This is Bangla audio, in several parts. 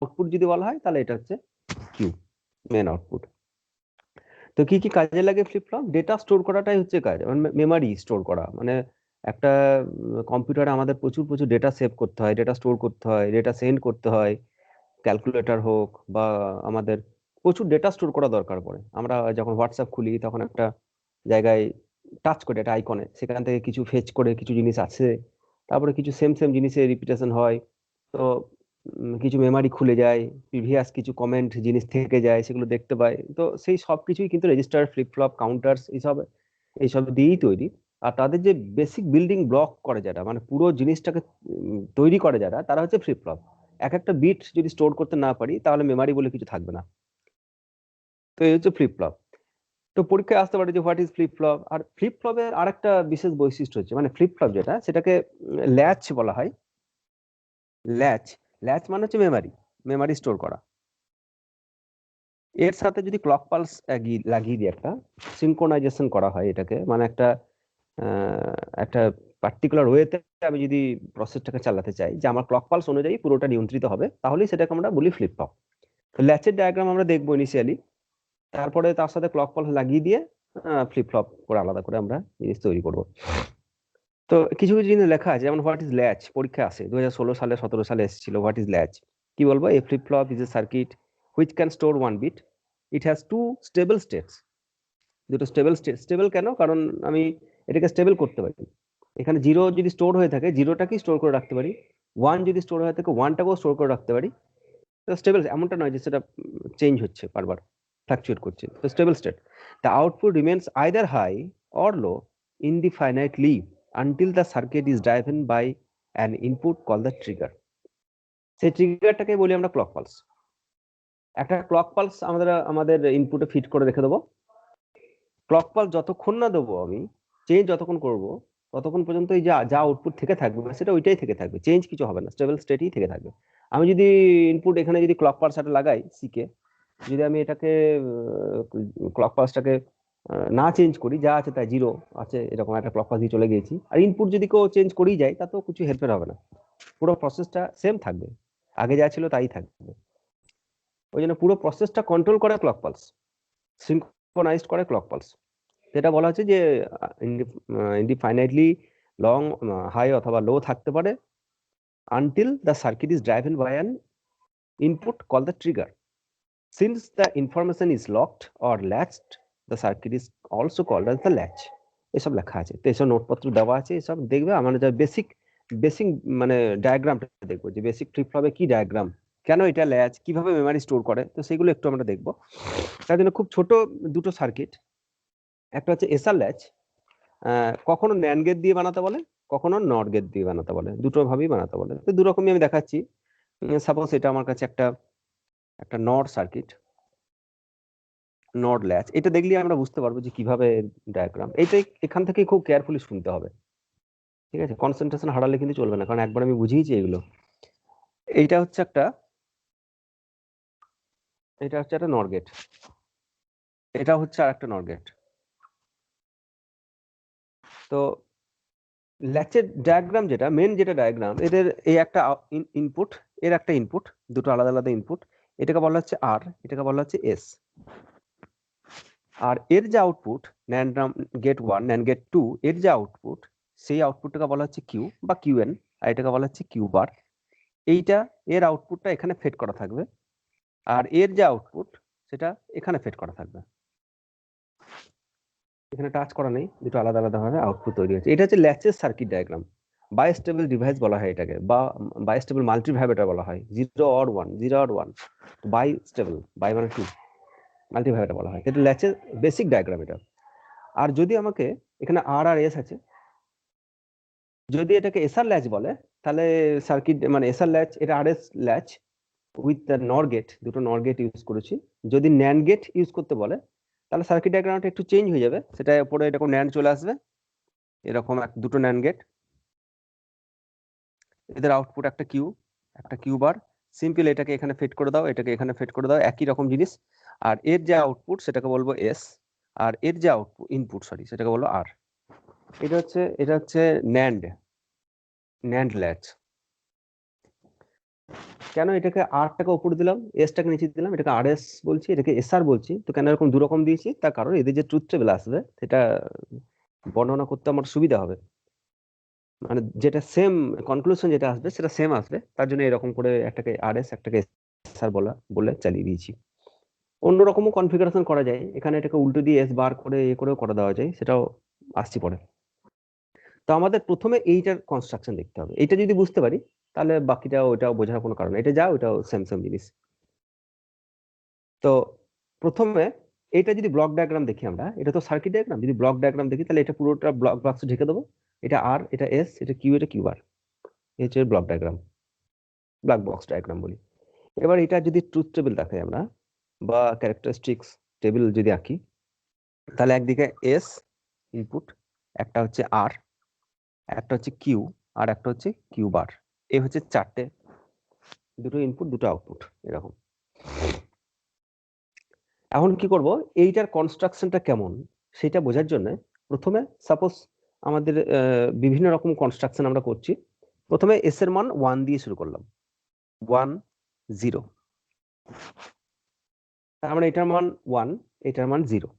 আউটপুট যদি বলা হয় তাহলে এটা হচ্ছে কিউ, মেন আউটপুট। তো কি কি কাজে লাগে ফ্লিপ ফ্লপ? ডেটা স্টোর করাটাই হচ্ছে কাজ, মানে মেমোরি স্টোর করা। মানে একটা কম্পিউটারে আমাদের প্রচুর প্রচুর ডেটা সেভ করতে হয়, ডেটা স্টোর করতে হয়, ডেটা সেন্ড করতে হয়, ক্যালকুলেটর হোক বা আমাদের প্রচুর ডেটা স্টোর করা দরকার পড়ে। আমরা যখন হোয়াটসঅ্যাপ খুলি তখন একটা জায়গায় টাচ করে একটা আইকনে, সেখান থেকে কিছু ফেচ করে কিছু জিনিস আছে, তারপরে কিছু সেম সেম জিনিসের রিপিটেশন হয়। তো কিছু মেমারি খুলে যায়, প্রিভিয়াস কিছু কমেন্ট জিনিস থেকে যায়, সেগুলো দেখতে পাই। তো সেই সব কিছুই কিন্তু রেজিস্টার, ফ্লিপ ফ্লপ, কাউন্টার্স এইসব দিয়েই তৈরি। আর তাদের যে বেসিক বিল্ডিং ব্লক করে যারা, মানে পুরো জিনিসটাকে তৈরি করে যারা, তারা হচ্ছে ফ্লিপ ফ্লপ। এক একটা বিট যদি স্টোর করতে না পারি তাহলে মেমারি বলে কিছু থাকবে না। তো এই হচ্ছে ফ্লিপ ফ্লপ। তো পরীক্ষায় আসতে পারে যে হোয়াট ইজ ফ্লিপ ফ্লপ। আর ফ্লিপ ফ্লপের আরেকটা বিশেষ বৈশিষ্ট্য হচ্ছে, মানে ফ্লিপ ফ্লপ যেটা, সেটাকে ল্যাচ বলা হয়। ল্যাচ, ল্যাচ মানে হচ্ছে মেমারি স্টোর করা। এর সাথে যদি ক্লক পালস লাগিয়ে দিয়ে একটা সিনক্রোনাইজেশন করা হয় এটাকে, মানে একটা পার্টিকুলার ওয়েতে আমি যদি প্রসেসটাকে চালাতে চাই যে আমার ক্লক পালস অনুযায়ী পুরোটা নিয়ন্ত্রিত হবে, তাহলেই সেটাকে আমরা বলি ফ্লিপ ফ্লপ। তো ল্যাচের ডায়াগ্রাম আমরা দেখবো ইনিশিয়ালি, তারপরে তার সাথে ক্লক পালস লাগিয়ে দিয়ে ফ্লিপ ফ্লপ করে আলাদা করে আমরা জিনিস তৈরি করব। তো কিছু কিছু জিনিস লেখা আছে, যেমন হোয়াট ইজ ল্যাচ, পরীক্ষা আসে 2016 সালে 17 সালে এসেছিল। হোয়াট ইজ ল্যাচ কি বলবো? A flip flop is a circuit which can store one bit, it has two stable states. দুটো স্টেবল স্টেট। স্টেবল কেন? কারণ আমি এটাকে স্টেবল করতে পারি। এখানে জিরো যদি স্টোর হয়ে থাকে, জিরোটাকেই স্টোর করে রাখতে পারি। ওয়ান যদি স্টোর হয়ে থাকে, ওয়ানটাকেও স্টোর করে রাখতে পারি। তো স্টেবল এমনটা নয় যে সেটা চেঞ্জ হচ্ছে বারবার, ফ্লাকচুয়েট করছে। তো stable state. The output remains either high or low indefinitely until the circuit is driven by an input called the trigger. সেই ট্রিগারটাকে বলি আমরা ক্লক পালস। একটা ক্লক পালস আমাদের ইনপুটে ফিট করে রেখে দেবো। ক্লক পালস যতক্ষণ না দেবো আমি, চেঞ্জ যতক্ষণ করব, ততক্ষণ পর্যন্ত এই যা আউটপুট থেকে থাকবে সেটা ওইটাই থেকে থাকবে, চেঞ্জ কিছু হবে না, স্টেবল স্টেটই থেকে থাকবে। আমি যদি ইনপুট এখানে যদি ক্লক পালস একটা লাগাই সিকে, যদি আমি এটাকে ক্লক পালসটাকে না চেঞ্জ করি, যা আছে তাই জিরো আছে, এরকম একটা ক্লক পালস দিয়ে চলে গেছি, আর ইনপুট যদি কেউ চেঞ্জ করেই যায় তাতেও কিছু হেল্পের হবে না, পুরো প্রসেসটা সেম থাকবে, আগে যা ছিল তাই থাকবে। ওই জন্য পুরো প্রসেসটা কন্ট্রোল করে ক্লক পালস, সিনক্রোনাইজড করে ক্লক পালস। যেটা বলা হচ্ছে যে ইনডিফাইনাইটলি লং, হাই অথবা লো থাকতে পারে until the circuit is driven by an input called the trigger. Since the information is locked or latched, the circuit is also called as the latch. এসব লেখা আছে, তো এসব নোটপত্র দেওয়া আছে, এসব দেখবে। আমার যা বেসিক বেসিক মানে ডায়াগ্রামটা দেখবো, যে বেসিক ফ্লিপ ফ্লপে কি ডায়াগ্রাম, কেন এটা ল্যাচ, কিভাবে মেমরি স্টোর করে, তো সেগুলো একটু আমরা দেখবো। তার জন্য খুব ছোট দুটো সার্কিট, একটা হচ্ছে এসআর ল্যাচ, কখনো ন্যান্ড গেট দিয়ে বানাতে বলে, কখনো নট গেট দিয়ে বানাতে বলে, দুটো ভাবেই বানাতে বলে। তো দু রকমই আমি দেখাচ্ছি। সাপোজ এটা আমার কাছে একটা নট সার্কিট, নট ল্যাচ। এটা দেখলে আমরা বুঝতে পারবো যে কিভাবে ডায়াগ্রাম। এইটাই এখান থেকে খুব কেয়ারফুলি শুনতে হবে, ঠিক আছে? কনসেন্ট্রেশন হারালে কিন্তু চলবে না, কারণ একবার আমি বুঝিয়েছি এগুলো। এটা হচ্ছে একটা নট গেট, এটা হচ্ছে আর একটা নট গেট। তো ল্যাচের ডায়াগ্রাম যেটা মেন, যেটা ডায়াগ্রাম, এদের এই একটা ইনপুট, এর একটা ইনপুট, দুটো আলাদা আলাদা ইনপুট, এটাকে বলা হচ্ছে আর, এটাকে বলা হচ্ছে এস। আর এর যে output, NAND gate one, NAND gate two, এর যে আউটপুট, সেই আউটপুটটাকে বলা হচ্ছে কিউ বা কিউএন, আর এটাকে বলা হচ্ছে কিউ বার। এইটা, এর আউটপুটটা এখানে ফেড করা থাকবে, আর এর যে আউটপুট সেটা এখানে ফেড করা থাকবে। এখানে টাচ করা নেই, দুটো আলাদা আলাদা ভাবে আউটপুট তৈরি হচ্ছে। এটা হচ্ছে ল্যাচের সার্কিট ডায়াগ্রাম। বাইস্টেবল ডিভাইস বলা হয় এটাকে, বা বাইস্টেবল মাল্টিভাইব্রেটর বলা হয়। 0 or 1, 0 or 1, বাইস্টেবল, বাই মানে 2, মাল্টিভাইব্রেটর বলা হয়। এটা ল্যাচের বেসিক ডায়াগ্রাম এটা। আর যদি আমাকে এখানে আর আর এস আছে, যদি এটাকে এসআর ল্যাচ বলে, তাহলে সার্কিট মানে এসআর ল্যাচ, এটা আর এস ল্যাচ উইথ দ্য নর গেট, দুটো নর গেট ইউজ করেছি। যদি ন্যান্ড গেট ইউজ করতে বলে, তাহলে সার্কিট ডায়াগ্রামটা একটু চেঞ্জ হয়ে যাবে, সেটা উপরে এরকম ন্যান্ড চলে আসবে, এরকম দুটো ন্যান্ড গেট, এদের আউটপুট একটা কিউ বার। সিম্পল এটাকে এখানে ফিট করে দাও, এটাকে এখানে ফিট করে দাও, একই রকম জিনিস। আর এর যে আউটপুট সেটাকে বলবো এস, আর এর যে আউটপুট ইনপুট সেটাকে বলবো আর। এটা হচ্ছে ন্যান্ড ল্যাচ। কেন এটাকে আরটাকে উপরে দিলাম, এসটাকে নিচে দিলাম, এটাকে আর এস বলছি, এটাকে এসআর বলছি, তো কেন এরকম দুরকম দিয়েছি? তার কারণ এদের যে ট্রুথ টেবিল আসবে সেটা বর্ণনা করতে আমার সুবিধা হবে, মানে যেটা সেম কনক্লুশন যেটা আসবে সেটা সেম আসবে, তার জন্য এরকম করে একটাকে আর এস একটাকে এসআর বলে চালিয়ে দিয়েছি। অন্যরকমও কনফিগারেশন করা যায়, এখানে এটাকে উল্টো দিয়ে এস বার করে করেও করে দেওয়া যায়, সেটাও আসছি পরে। তো আমাদের প্রথমে এইটার কনস্ট্রাকশন দেখতে হবে, এটা যদি বুঝতে পারি তাহলে বাকিটা ওইটাও বোঝার কোনো কারণ নেই, এটা যা ওইটাও সেম সেম জিনিস। তো প্রথমে এটা যদি ব্লক ডায়াগ্রাম দেখি আমরা, এটা তো সার্কিট ডায়াগ্রাম, যদি ব্লক ডায়াগ্রাম দেখি তাহলে এটা পুরোটা ব্লক বক্স ঢেকে দেবো, এটা আর, এটা এস, এটা কিউ, এটা কিউ আর, এই হচ্ছে block diagram, block box diagram বলি। এবার এটা যদি ট্রুথ টেবিল দেখাই আমরা বা ক্যারেক্টারিস্টিক্স টেবিল যদি আঁকি, তাহলে একদিকে এস ইনপুট, একটা হচ্ছে আর, একটা হচ্ছে কিউ, আর একটা হচ্ছে কিউ বার, এই হচ্ছে চারটে, দুটো ইনপুট দুটো আউটপুট এরকম। এখন কি করব, এইটার কনস্ট্রাকশনটা কেমন সেটা বোঝার জন্য প্রথমে সাপোজ আমাদের বিভিন্ন রকম কনস্ট্রাকশন আমরা করছি। প্রথমে এস এর মান 1 দিয়ে শুরু করলাম, 1 0, তার মানে এটার মান 1, এটার মান 0।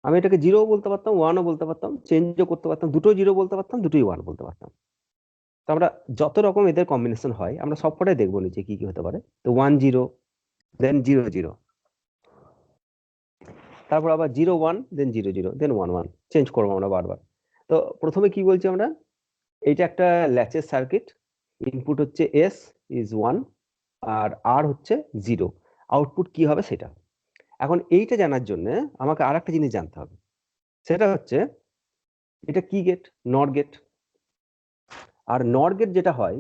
আমি এটাকে 0 বলতে পারতাম, 1ও বলতে পারতাম, চেঞ্জও করতে পারতাম, দুটো 0 বলতে পারতাম, দুটোই 1 বলতে পারতাম। তো আমরা যত রকম এদের কম্বিনেশন হয় আমরা সবকটাই দেখবো নিচে কি কি হতে পারে। তো 1 0, দেন 0 0, তারপর আবার 0 1, দেন 0 0, দেন 1 1, চেঞ্জ করবো আমরা বারবার। তো প্রথমে কি বলছি আমরা, এইটা একটা ল্যাচের সার্কিট, ইনপুট হচ্ছে এস ইজ 1 আর আর হচ্ছে 0, আউটপুট কি হবে সেটা। এখন এইটা জানার জন্য আমাকে আর একটা জিনিস জানতে হবে, সেটা হচ্ছে এটা কি গেট, নট গেট। আর নট গেট যেটা হয়,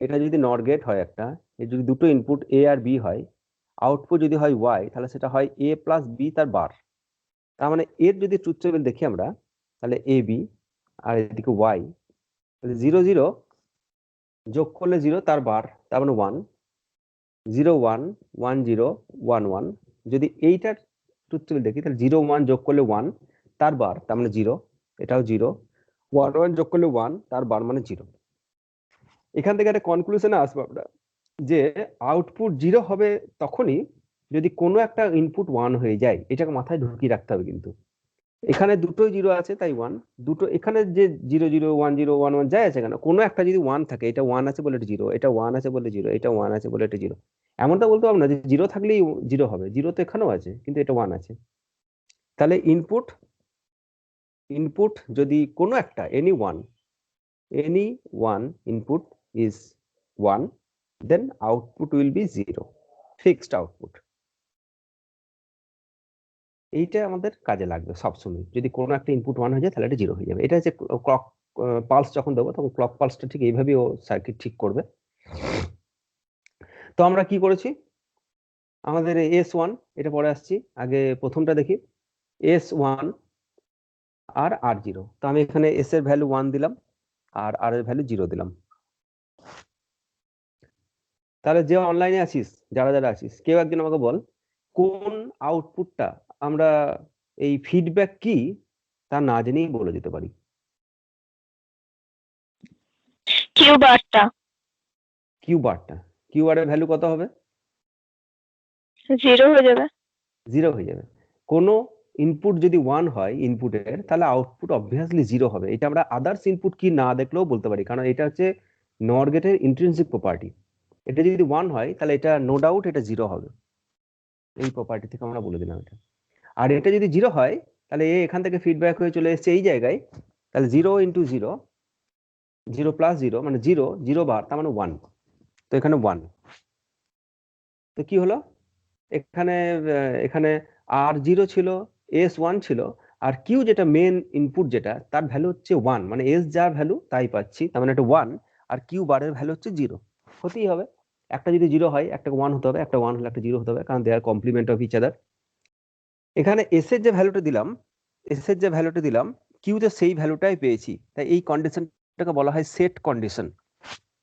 এটা যদি নট গেট হয় একটা, এর যদি দুটো ইনপুট এ আর বি হয়, আউটপুট যদি হয় ওয়াই, তাহলে সেটা হয় এ প্লাস বি তার বার। তার মানে এর যদি ট্রুথ টেবিল দেখি আমরা, তাহলে এ বি আর এদিকে ওয়াই, তাহলে 0 0 যোগ করলে 0 তার বার, তার মানে 1 0 1 1 0 1 1। যদি এইটার ট্রুথ টেবিল দেখি তাহলে 0 1 যোগ করলে 1 তার বার, তার মানে 0, এটাও 0, 1 1 যোগ করলে 1 তার বার মানে 0। এখান থেকে একটা কনক্লুশনে আসবো আমরা যে আউটপুট 0 হবে তখনই যদি কোনো একটা ইনপুট 1 হয়ে যায়, এটাকে মাথায় ঢুকিয়ে রাখতে হবে। কিন্তু এখানে দুটোই 0 আছে তাই 1, দুটো এখানে যে 0 0 1 0 1 1 যাই আছে কেন, কোনো একটা যদি 1 থাকে, এটা 1 আছে বলে এটা 0, এটা 1 আছে বলে 0, এটা 1 আছে বলে এটা 0, এমনটা বলতে পারবো না যে 0 থাকলেই 0 হবে, 0 তো এখানেও আছে কিন্তু এটা 1 আছে। তাহলে ইনপুট যদি কোনো একটা any one input is 1, then output will be 0, fixed output. এইটা আমাদের কাজে লাগবে সবসময়, যদি কোনো একটা ইনপুট 1 হয়ে যায় তাহলে এটা 0 হয়ে যাবে। এটা হচ্ছে ক্লক পালস যখন দেবো তখন ক্লক পালসটা ঠিক এইভাবেই ও সার্কিট ঠিক করবে। তো আমরা কি করেছি, আমাদের S1, এটা পরে আসছি, আগে প্রথমটা দেখি, S1 আর R0। তো আমি এখানে S এর ভ্যালু 1 দিলাম আর R এর ভ্যালু 0 দিলাম। তাহলে যে অনলাইনে আছিস, যারা যারা আছিস, কেউ একজন আমাকে বল কোন আউটপুটটা আমরা এই ফিডব্যাক কি তা না জেনেই বলে দিতে পারি। কিউ বারটা, কিউ বারটা, কিউ বারের ভ্যালু কত হবে? 0 হয়ে যাবে। 0 হয়ে যাবে। কোনো ইনপুট যদি 1 হয় ইনপুটের, তাহলে আউটপুট অবভিয়াসলি 0 হবে। এটা আমরা আদার্স ইনপুট কি না দেখলেও বলতে পারি, কারণ এটা হচ্ছে নর গেটের ইন্ট্রিনসিক প্রপার্টি। এটা যদি 1 হয় তাহলে এটা নো ডাউট এটা 0 হবে, এই প্রপার্টি থেকে আমরা বলে দিলাম এটা। আর এটা যদি 0 হয় তাহলে এখান থেকে ফিডব্যাক হয়ে চলে এসেছে এই জায়গায়, তাহলে 0 ইন্টু 0, 0 প্লাস 0 মানে 0, 0 বার তার মানে 1, তো এখানে 1। তো কি হলো, এখানে এখানে R0 ছিল, S1 ছিল, আর কিউ যেটা মেন ইনপুট যেটা তার ভ্যালু হচ্ছে 1, মানে এস যা ভ্যালু তাই পাচ্ছি, তার মানে এটা 1, আর কিউ বারের ভ্যালু হচ্ছে 0, হতেই হবে। একটা যদি 0 হয় একটা 1 হতে হবে, একটা 1 হলে একটা 0 হতে হবে, কারণ দে আর কমপ্লিমেন্ট অফ ইচ আদার। এখানে এস এর যে ভ্যালুটা দিলাম, কিউতে সেই ভ্যালুটাই পেয়েছি, তাই এই কন্ডিশনটাকে বলা হয় সেট কন্ডিশন।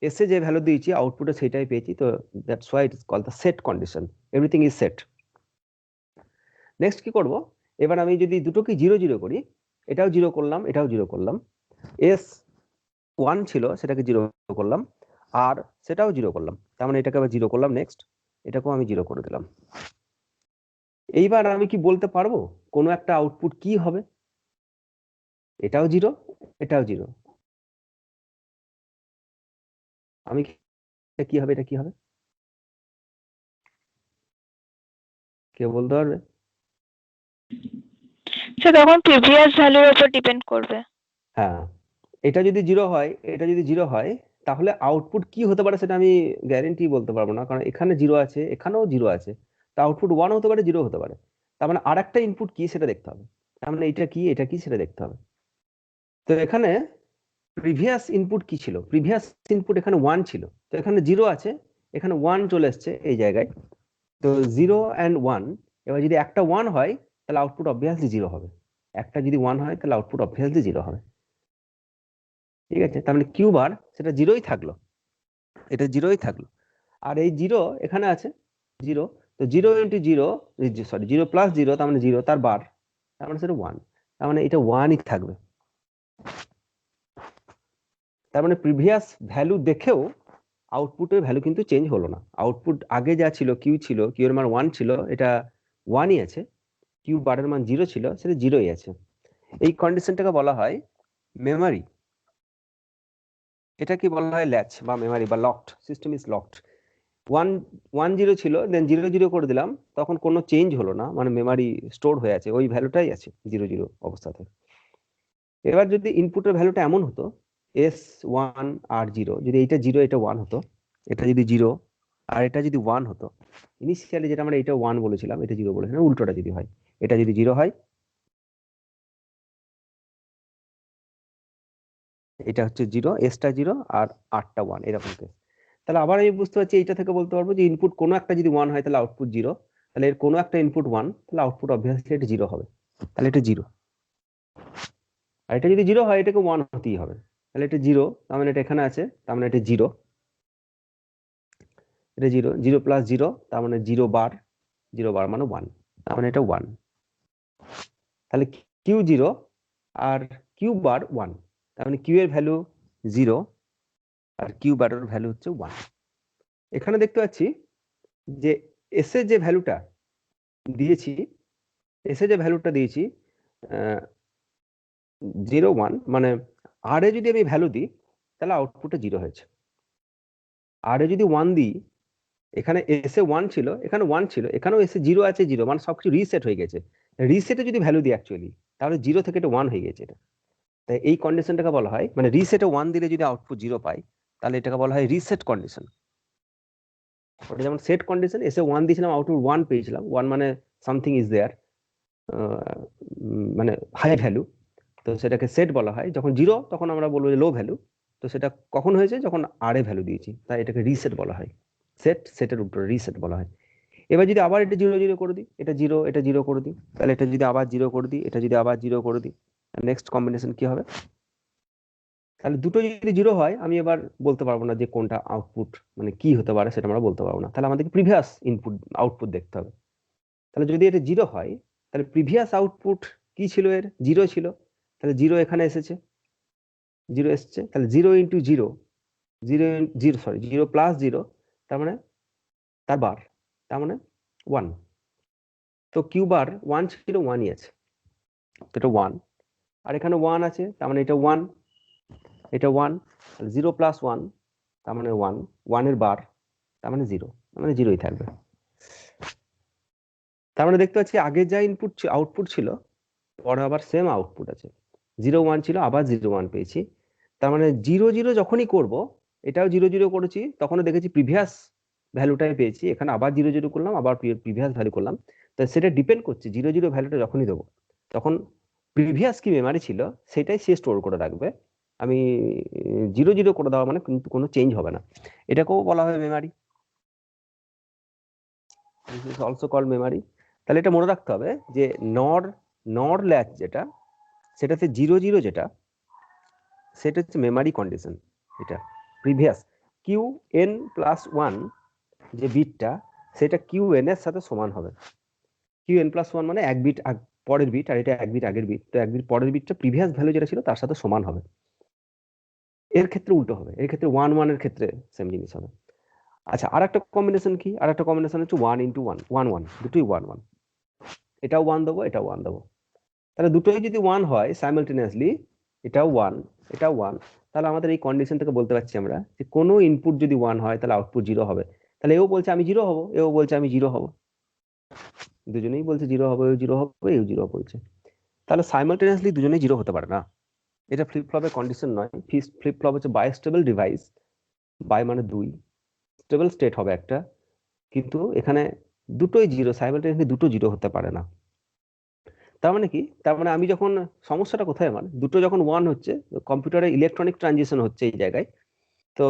এসে যে ভ্যালু দিয়েছি আউটপুটে সেটাই পেয়েছি, তো that's why it is called the set condition, everything is set. Next কি করব, এবার আমি যদি দুটোকে 0 0 করি, এটাও 0 করলাম, এটাও 0 করলাম, S1 ছিল সেটাকে 0 করলাম, আর সেটাও 0 করলাম, তার মানে এটাকে আবার 0 করলাম। নেক্সট, এটাকেও আমি 0 করে দিলাম। এইবার আমি কি বলতে পারবো কোনো একটা আউটপুট কি হবে? এটাও 0, এটাও 0। আমি এটা কি হবে, এটা কি হবে, কেউ বলতে পারবে? সে তখন প্রিভিয়াস ভ্যালুর উপর ডিপেন্ড করবে। হ্যাঁ, এটা যদি 0 হয়, এটা যদি 0 হয়, তাহলে আউটপুট কি হতে পারে সেটা আমি গ্যারেন্টি বলতে পারবো না, কারণ এখানে 0 আছে, এখানেও 0 আছে। তা আউটপুট 1 হতে পারে, 0 হতে পারে। তার মানে আর একটা ইনপুট কি সেটা দেখতে হবে। তার মানে এটা কি, এটা কি সেটা দেখতে হবে। তো এখানে প্রিভিয়াস ইনপুট কি ছিল? প্রিভিয়াস ইনপুট এখানে 1 ছিল, তো এখানে 0 আছে, এখানে 1 চলে এসছে এই জায়গায়। তো 0 and 1, এবার যদি একটা 1 হয় তাহলে আউটপুট অবভিয়াসলি 0 হবে। একটা যদি 1 হয় তাহলে আউটপুট অবভিয়াসলি 0 হবে। ঠিক আছে, তার মানে কিউ বার সেটা 0ই থাকলো, এটা 0ই থাকলো। আর এই 0 এখানে আছে 0, তো 0 ইন্টু 0, সরি 0 প্লাস 0, তার মানে 0 তার বার, তার মানে সেটা 1, তার মানে এটা 1ই থাকবে। তার মানে প্রিভিয়াস ভ্যালু দেখেও আউটপুটের ভ্যালু কিন্তু চেঞ্জ হলো না। আউটপুট আগে যা ছিল, কিউ ছিল, কিউ এর মান 1 ছিল, এটা 1ই আছে। কিউ বারের মান 0 ছিল, সেটা 0ই আছে। এই কন্ডিশনটাকে বলা হয় মেমরি। এটা কি বলা হয়? ল্যাচ বা মেমরি বা লকড, সিস্টেম ইজ লকড। 1 1 0 ছিল, দেন 0 0 করে দিলাম, তখন কোনো চেঞ্জ হলো না, মানে মেমরি স্টোর হয়ে আছে, ওই ভ্যালুটাই আছে 0 0 অবস্থাতে। এবার যদি ইনপুটের ভ্যালুটা এমন হতো S1 আর 0, যদি এটা 0 এটা 1 হতো, এটা যদি 0 আর এটা যদি 1 হতো, ইনিশিয়ালি যেটা আমরা এটা 1 বলেছিলাম, এটা 0 বলেছিলাম, উল্টোটা যদি হয়, এটা যদি 0 হয়, এটা হচ্ছে 0, এসটা 0 আর আরটা 1, এরকম কেস। তাহলে আবার আমি বুঝতে পারছি, এইটা থেকে বলতে পারবো যে ইনপুট কোনো একটা যদি 1 হয় তাহলে আউটপুট 0, তাহলে এর কোনো একটা ইনপুট 1, তাহলে আউটপুট অবভিয়াসলি এটা 0 হবে, তাহলে এটা 0। আর এটা যদি 0 হয়, এটাকে 1 হতেই হবে, তাহলে এটা 0, তার মানে এটা এখানে আছে, তার মানে এটা 0, এটা 0, 0 প্লাস 0, তার মানে 0 বার, 0 বার মানে 1, তার মানে এটা 1। তাহলে কিউ 0 আর কিউ বার 1, তার মানে কিউ এর ভ্যালু 0 আর কিউ বারের ভ্যালু হচ্ছে 1। এখানে দেখতে পাচ্ছি যে এস এর যে ভ্যালুটা দিয়েছি, এস এর যে ভ্যালুটা দিয়েছি 0 1, মানে আর এ যদি আমি ভ্যালু দিই তাহলে আউটপুটে 0 হয়েছে। আর এ যদি 1 দিই, এখানে এস এ 1 ছিল, এখানে 1 ছিল, এখানেও এস এ 0 আছে, 0, মানে সবকিছু রিসেট হয়ে গেছে। রিসেটে যদি ভ্যালু দিই অ্যাকচুয়ালি, তাহলে 0 থেকে এটা 1 হয়ে গেছে এটা। তাই এই কন্ডিশনটাকে বলা হয়, মানে রিসেটে 1 দিলে যদি আউটপুট 0 পাই, তাহলে এটাকে বলা হয় রিসেট কন্ডিশন। ওটা যেমন সেট কন্ডিশন, এসে 1 দিয়েছিলাম, আউটপুট 1 পেয়েছিলাম, 1 মানে সামথিং ইজ দেয়ার, মানে হাই ভ্যালু, তো সেটাকে সেট বলা হয়। যখন 0 তখন আমরা বলবো যে লো ভ্যালু। তো সেটা কখন হয়েছে? যখন আর এ ভ্যালু দিয়েছি, তাই এটাকে রিসেট বলা হয়। সেটের উপরে রিসেট বলা হয়। এবার যদি আবার এটা 0 0 করে দিই, এটা 0 এটা 0 করে দিই, তাহলে এটা যদি আবার 0 করে দিই, এটা যদি আবার 0 করে দিই, নেক্সট কম্বিনেশন কি হবে? তাহলে দুটো যদি 0 হয়, আমি এবার বলতে পারবো না যে কোনটা আউটপুট, মানে কি হতে পারে সেটা আমরা বলতে পারবো না। তাহলে আমাদেরকে প্রিভিয়াস ইনপুট আউটপুট দেখতে হবে। তাহলে যদি এটা 0 হয়, তাহলে প্রিভিয়াস আউটপুট কি ছিল? এর 0 ছিল, তাহলে 0 এখানে এসেছে, 0 এসছে, তাহলে 0 ইন্টু 0, 0 0 সরি 0 প্লাস 0, তার মানে তার বার, তার মানে 1। তো কিউ বার 1 ছিল, 1ই আছে, তো এটা 1। আর এখানে 1 আছে, তার মানে এটা 1, এটা 1, 0 প্লাস 1, তার মানে 1, 1 এর বার, তার মানে 0, তার মানে 0ই থাকবে। তার মানে দেখতে পাচ্ছি আগে যা ইনপুট আউটপুট ছিল, পরে আবার সেম আউটপুট আছে। 0 1 ছিল, আবার 0 1 পেয়েছি। তার মানে 0 0 যখনই করব, এটাও 0 0 করেছি, তখনও দেখেছি প্রিভিয়াস ভ্যালুটাই পেয়েছি। এখানে আবার 0 0 করলাম, আবার প্রিভিয়াস ভ্যালু করলাম। তো সেটা ডিপেন্ড করছে 0 0 ভ্যালুটা যখনই দেবো, তখন প্রিভিয়াস কি মেমারি ছিল সেটাই সে স্টোর করে রাখবে। আমি 0 0 করে দেওয়া মানে কিন্তু কোনো চেঞ্জ হবে না, এটাকেও বলা হয় memory. This is also called memory. তাহলে এটা মনে রাখতে হবে যে নর নর ল্যাচ যেটা, সেটাতে 0 0 যেটা, সেটা হচ্ছে মেমারি কন্ডিশন। এটা প্রিভিয়াস কিউ এন প্লাস 1 যে বিটটা, সেটা কিউ এন এর সাথে সমান হবে। কিউ এন প্লাস 1 মানে এক বিট পরের বিট, আর এটা এক বিট আগের বিট, তো এক বিট পরের বিটটা প্রিভিয়াস ভ্যালু যেটা ছিল তার সাথে সমান হবে। এর ক্ষেত্রে উল্টো হবে, এর ক্ষেত্রে 1 1 এর ক্ষেত্রে সেম জিনিস হবে। আচ্ছা, আর একটা কম্বিনেশন কি? আর একটা কম্বিনেশন হচ্ছে 1 ইন্টু 1 1 1, দুটোই 1 1, এটাও 1 দেবো, এটাও 1 দেবো। তাহলে দুটোই যদি 1 হয় সাইমালটেনিয়াসলি, এটাও 1 এটাও 1, তাহলে আমাদের এই কন্ডিশন থেকে বলতে পারছি আমরা যে কোনো ইনপুট যদি 1 হয় তাহলে আউটপুট 0 হবে। তাহলে এও বলছে আমি 0 হব, এও বলছে আমি 0 হব, দুজনেই বলছে 0 হবে, এও 0 হবে, এও 0 বলছে। তাহলে সাইমালটেনিয়াসলি দুজনেই 0 হতে পারে না। এটা ফ্লিপ ফ্লপের কন্ডিশন নয়। ফ্লিপ ফ্লপ হচ্ছে বায়োস্টেবল ডিভাইস, বাই মানে 2, স্টেবল স্টেট হবে একটা, কিন্তু এখানে দুটোই 0, সাইমালটেনিয়াসলি দুটো 0 হতে পারে না। তার মানে কি? তার মানে আমি যখন, সমস্যাটা কোথায় আমার, দুটো যখন 1 হচ্ছে, কম্পিউটারে ইলেকট্রনিক ট্রানজিশন হচ্ছে এই জায়গায়, তো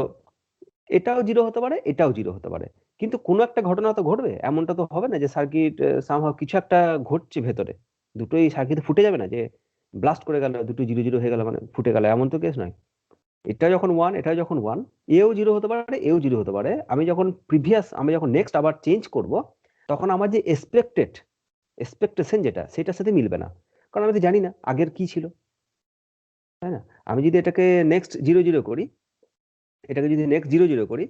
এটাও 0 হতে পারে, এটাও 0 হতে পারে, কিন্তু কোনো একটা ঘটনা তো ঘটবে। এমনটা তো হবে না যে সার্কিট সামহাও কিছু একটা ঘটছে ভেতরে, দুটোই সার্কিট ফুটে যাবে না, যে ব্লাস্ট করে গেল, দুটো 0 0 হয়ে গেল মানে ফুটে গেল, এমন তো কেস নয়। এটা যখন 1, এটা যখন 1, এও 0 হতে পারে, এও 0 হতে পারে। আমি যখন নেক্সট আবার চেঞ্জ করব, তখন আমার যে এক্সপেকটেশন যেটা, সেটার সাথে মিলবে না, কারণ আমি তো জানি না আগের কি ছিল, তাই না? আমি যদি এটাকে নেক্সট 0 0 করি, এটাকে যদি নেক্সট 0 0 করি,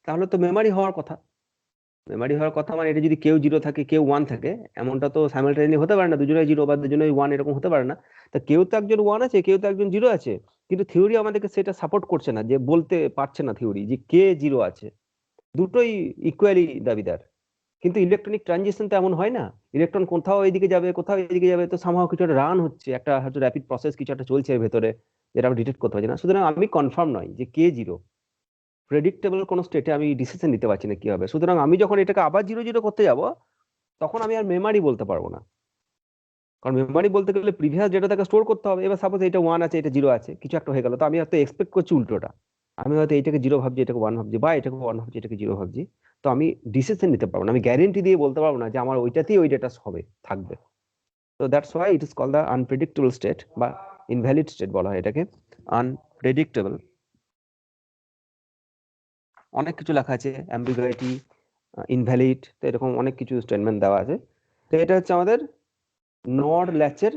তাহলে তো মেমারি হওয়ার কথা। মেমারি হওয়ার কথা মানে এটা যদি কেউ 0 থাকে, কেউ 1 থাকে, এমনটা তো সাইমালটেনিয়াসলি হতে পারে না, দুজনেই 0 বা দুজনেই 1 এরকম হতে পারে না। তা কেউ তো একজন 1 আছে, কেউ তো একজন 0 আছে, কিন্তু থিওরি আমাদেরকে সেটা সাপোর্ট করছে না, যে বলতে পারছে না থিওরি যে কে 0 আছে। দুটোই ইকুয়ালি দাবিদার, কিন্তু ইলেকট্রনিক ট্রানজিশন তো এমন হয় না। ইলেকট্রন কোথাও এদিকে যাবে, কোথাও এদিকে যাবে, তো সামহাও কিছু একটা রান হচ্ছে, একটা হয়তো র্যাপিড প্রসেস কিছু একটা চলছে এর ভেতরে, যেটা আমি ডিটেক্ট করতে পারছি না। সুতরাং আমি কনফার্ম নয় যে কে 0, প্রেডিক্টেবল কোনো স্টেটে আমি ডিসিশন নিতে পারছি না কি হবে। সুতরাং আমি যখন এটাকে আবার 0 0 করতে যাব, তখন আমি আর মেমারি বলতে পারবো না, কারণ মেমারি বলতে গেলে প্রিভিয়াস ডেটা তাকে স্টোর করতে হবে। এবার সাপোজ এটা 1 আছে, এটা 0 আছে, কিছু একটা হয়ে গেল, তো আমি হয়তো এক্সপেক্ট করছি উল্টোটা, আমি হয়তো এটাকে 0 ভাবছি, এটাকে 1 ভাবছি, বা এটাকে 1 ভাবছি, এটাকে 0 ভাবছি। তো আমি ডিসিশন নিতে পারবো না, আমি গ্যারেন্টি দিয়ে বলতে পারবো না যে আমার ওইটাতেই ওই ডেটা হবে, থাকবে। তো that's why it is called the unpredictable state, বা ইনভ্যালিড স্টেট বলা হয় এটাকে, আনপ্রেডিক্টেবল। অনেক কিছু লেখা আছে, অ্যাম্বিগুইটি, ইনভ্যালিড, তো এরকম অনেক কিছু স্টেটমেন্ট দেওয়া আছে। তো এটা হচ্ছে আমাদের নড ল্যাচের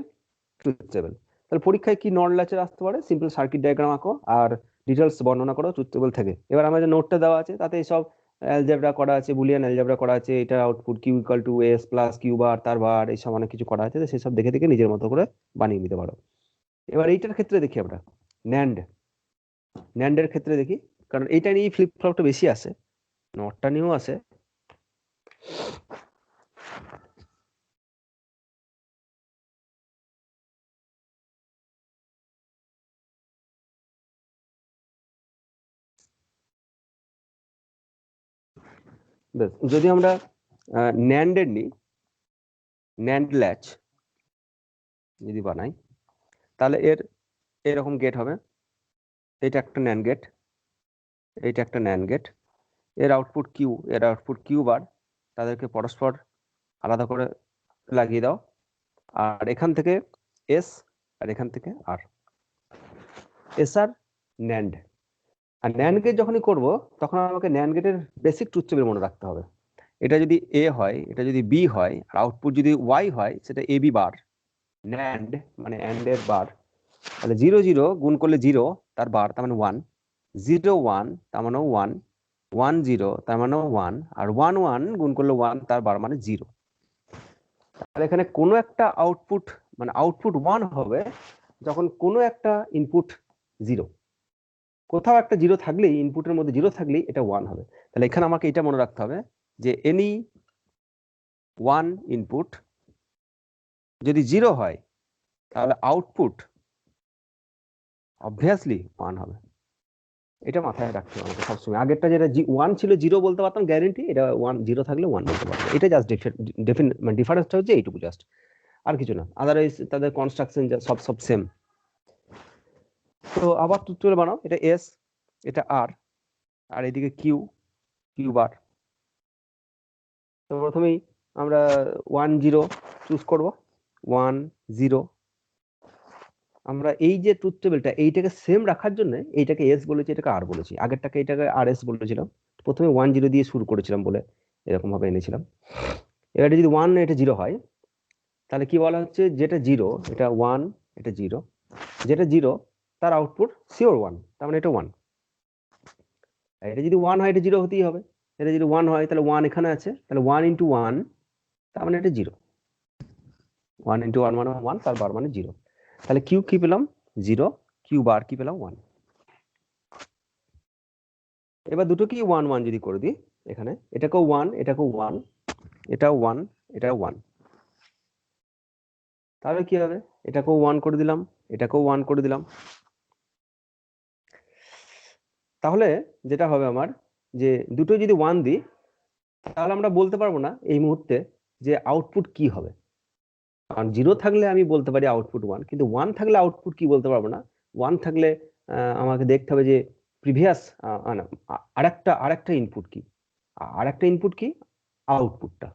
ট্রুথ টেবল। তাহলে পরীক্ষায় কি নড ল্যাচের আসতে পারে? সিম্পল সার্কিট ডায়াগ্রাম আঁকো আর ডিটেলস বর্ণনা করো ট্রুথ টেবল থেকে। এবার আমার যে নোটটা দেওয়া আছে তাতে সব অ্যালজেব্রা করা আছে, বুলিয়ান অ্যালজেব্রা করা আছে, এটা output Q equal to S plus Q bar, তার বার, এইসব অনেক কিছু করা আছে, তো সেসব দেখে দেখে নিজের মতো করে বানিয়ে নিতে পারো। এবার এইটার ক্ষেত্রে দেখি আমরা ন্যান্ডের ক্ষেত্রে দেখি, কারণ এইটা নিয়ে ফ্লিপ ফ্লপটা বেশি আসে, নটটা নিয়েও আসে। বেশ, যদি আমরা ন্যান্ডের নিই, ন্যান্ড ল্যাচ যদি বানাই, তাহলে এরকম গেট হবে, এটা একটা ন্যান্ড গেট, এইটা একটা ন্যান্ড গেট, এর আউটপুট কিউ, এর আউটপুট কিউ বার, তাদেরকে পরস্পর আলাদা করে লাগিয়ে দাও, আর এখান থেকে এস, আর এখান থেকে আর, এস আর ন্যান্ড। আর ন্যান্ড গেট যখনই করব, তখন আমাকে ন্যান্ড গেটের বেসিক ট্রুথ টেবিল মনে রাখতে হবে। এটা যদি এ হয়, এটা যদি বি হয়, আর আউটপুট যদি ওয়াই হয়, সেটা এ বি বার, ন্যান্ড মানে অ্যান্ড এর বার। তাহলে 0 0 গুণ করলে 0 তার বার, তার মানে 1, 0 1 তার মানে 1, 1 0 তার মানে 1, আর 1 1 গুণ করলে 1 তার বার মানে 0। তাহলে এখানে কোনো একটা আউটপুট, মানে আউটপুট 1 হবে যখন কোনো একটা ইনপুট 0, কোথাও একটা 0 থাকলেই, ইনপুটের মধ্যে 0 থাকলেই এটা 1 হবে। তাহলে এখানে আমাকে এটা মনে রাখতে হবে যে এনি 1 ইনপুট যদি 0 হয়, তাহলে আউটপুট অবভিয়াসলি 1 হবে। এটা মাথায় রাখতে হবে আমাকে সবসময়। আগেরটা যেটা 1 ছিল, 0 বলতে পারতাম গ্যারেন্টি, এটা 1 0 থাকলে 1 বলতে পারতাম। এটা জাস্ট মানে ডিফারেন্সটা হচ্ছে এইটুকু জাস্ট, আর কিছু না। আদারওয়াইজ তাদের কনস্ট্রাকশন সব সেম। তো আবার ট্রুথ টেবিল বানাও, এটা এস, এটা আর, আর এদিকে কিউ বার। তো প্রথমেই আমরা 1 0 চুজ করব, 1 0। আমরা এই যে ট্রুথ টেবিলটা, এইটাকে সেম রাখার জন্য এইটাকে এস বলেছি, এটাকে আর বলেছি, আগেরটাকে এটাকে আর এস বলেছিলাম। প্রথমে 1 0 দিয়ে শুরু করেছিলাম বলে এরকম ভাবে এনেছিলাম। এবারে যদি 1 এটা 0 হয়, তাহলে কি বলা হচ্ছে, যেটা 0 এটা 1, এটা 0, যেটা 0 তার আউটপুট শিওর 1, তার মানে এটা 1। এটা যদি 1 হয় এটা 0 হতেই হবে। এটা যদি 1 হয় তাহলে 1 এখানে আছে, তাহলে 1 × 1, তার মানে এটা 0। 1 × 1 মানে 1, তার বার মানে 0। তাহলে কিউ কি পেলাম 0, কিউ বার কি পেলাম 1। এবার দুটো কি 1 1 যদি করে দিই, এখানে এটাকেও 1, এটাকেও 1, এটাও 1, এটাও 1, তাহলে কি হবে, এটাকেও 1 করে দিলাম, এটাকেও 1 করে দিলাম। তাহলে যেটা হবে আমার, যে দুটো যদি 1 দিই, তাহলে আমরা বলতে পারবো না এই মুহূর্তে যে আউটপুট কি হবে। কারণ 0 থাকলে আমি বলতে পারি আউটপুট 1, কিন্তু 1 থাকলে আউটপুট কি বলতে পারবো না। 1 থাকলে আমাকে দেখতে হবে যে প্রিভিয়াস আরেকটা ইনপুট কি, আরেকটা ইনপুট কি, আউটপুটটা।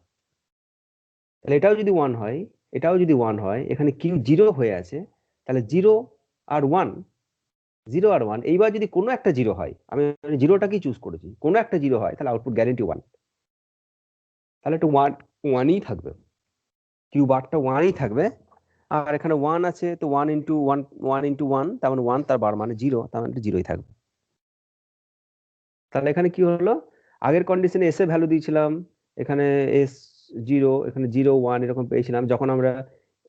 তাহলে এটাও যদি 1 হয়, এটাও যদি 1 হয়, এখানে কিউ 0 হয়ে আছে, তাহলে 0 আর 1, 0 আর 1, এইবার যদি কোনো একটা 0 হয়, আমি 0টাকেই চুজ করেছি, কোনো একটা 0 হয়, তাহলে আউটপুট গ্যারেন্টি 1। তাহলে এটা 1ই থাকবে, কিউ বারটা 1ই থাকবে। আর এখানে 1 আছে, তো 1 × 1, 1 × 1, তার মানে 1, তার বার মানে 0, তার মানে 0ই থাকবে। তাহলে এখানে কি হলো, আগের কন্ডিশনে এস এ ভ্যালু দিয়েছিলাম, এখানে এস 0, এখানে 0 1 এরকম পেয়েছিলাম। যখন আমরা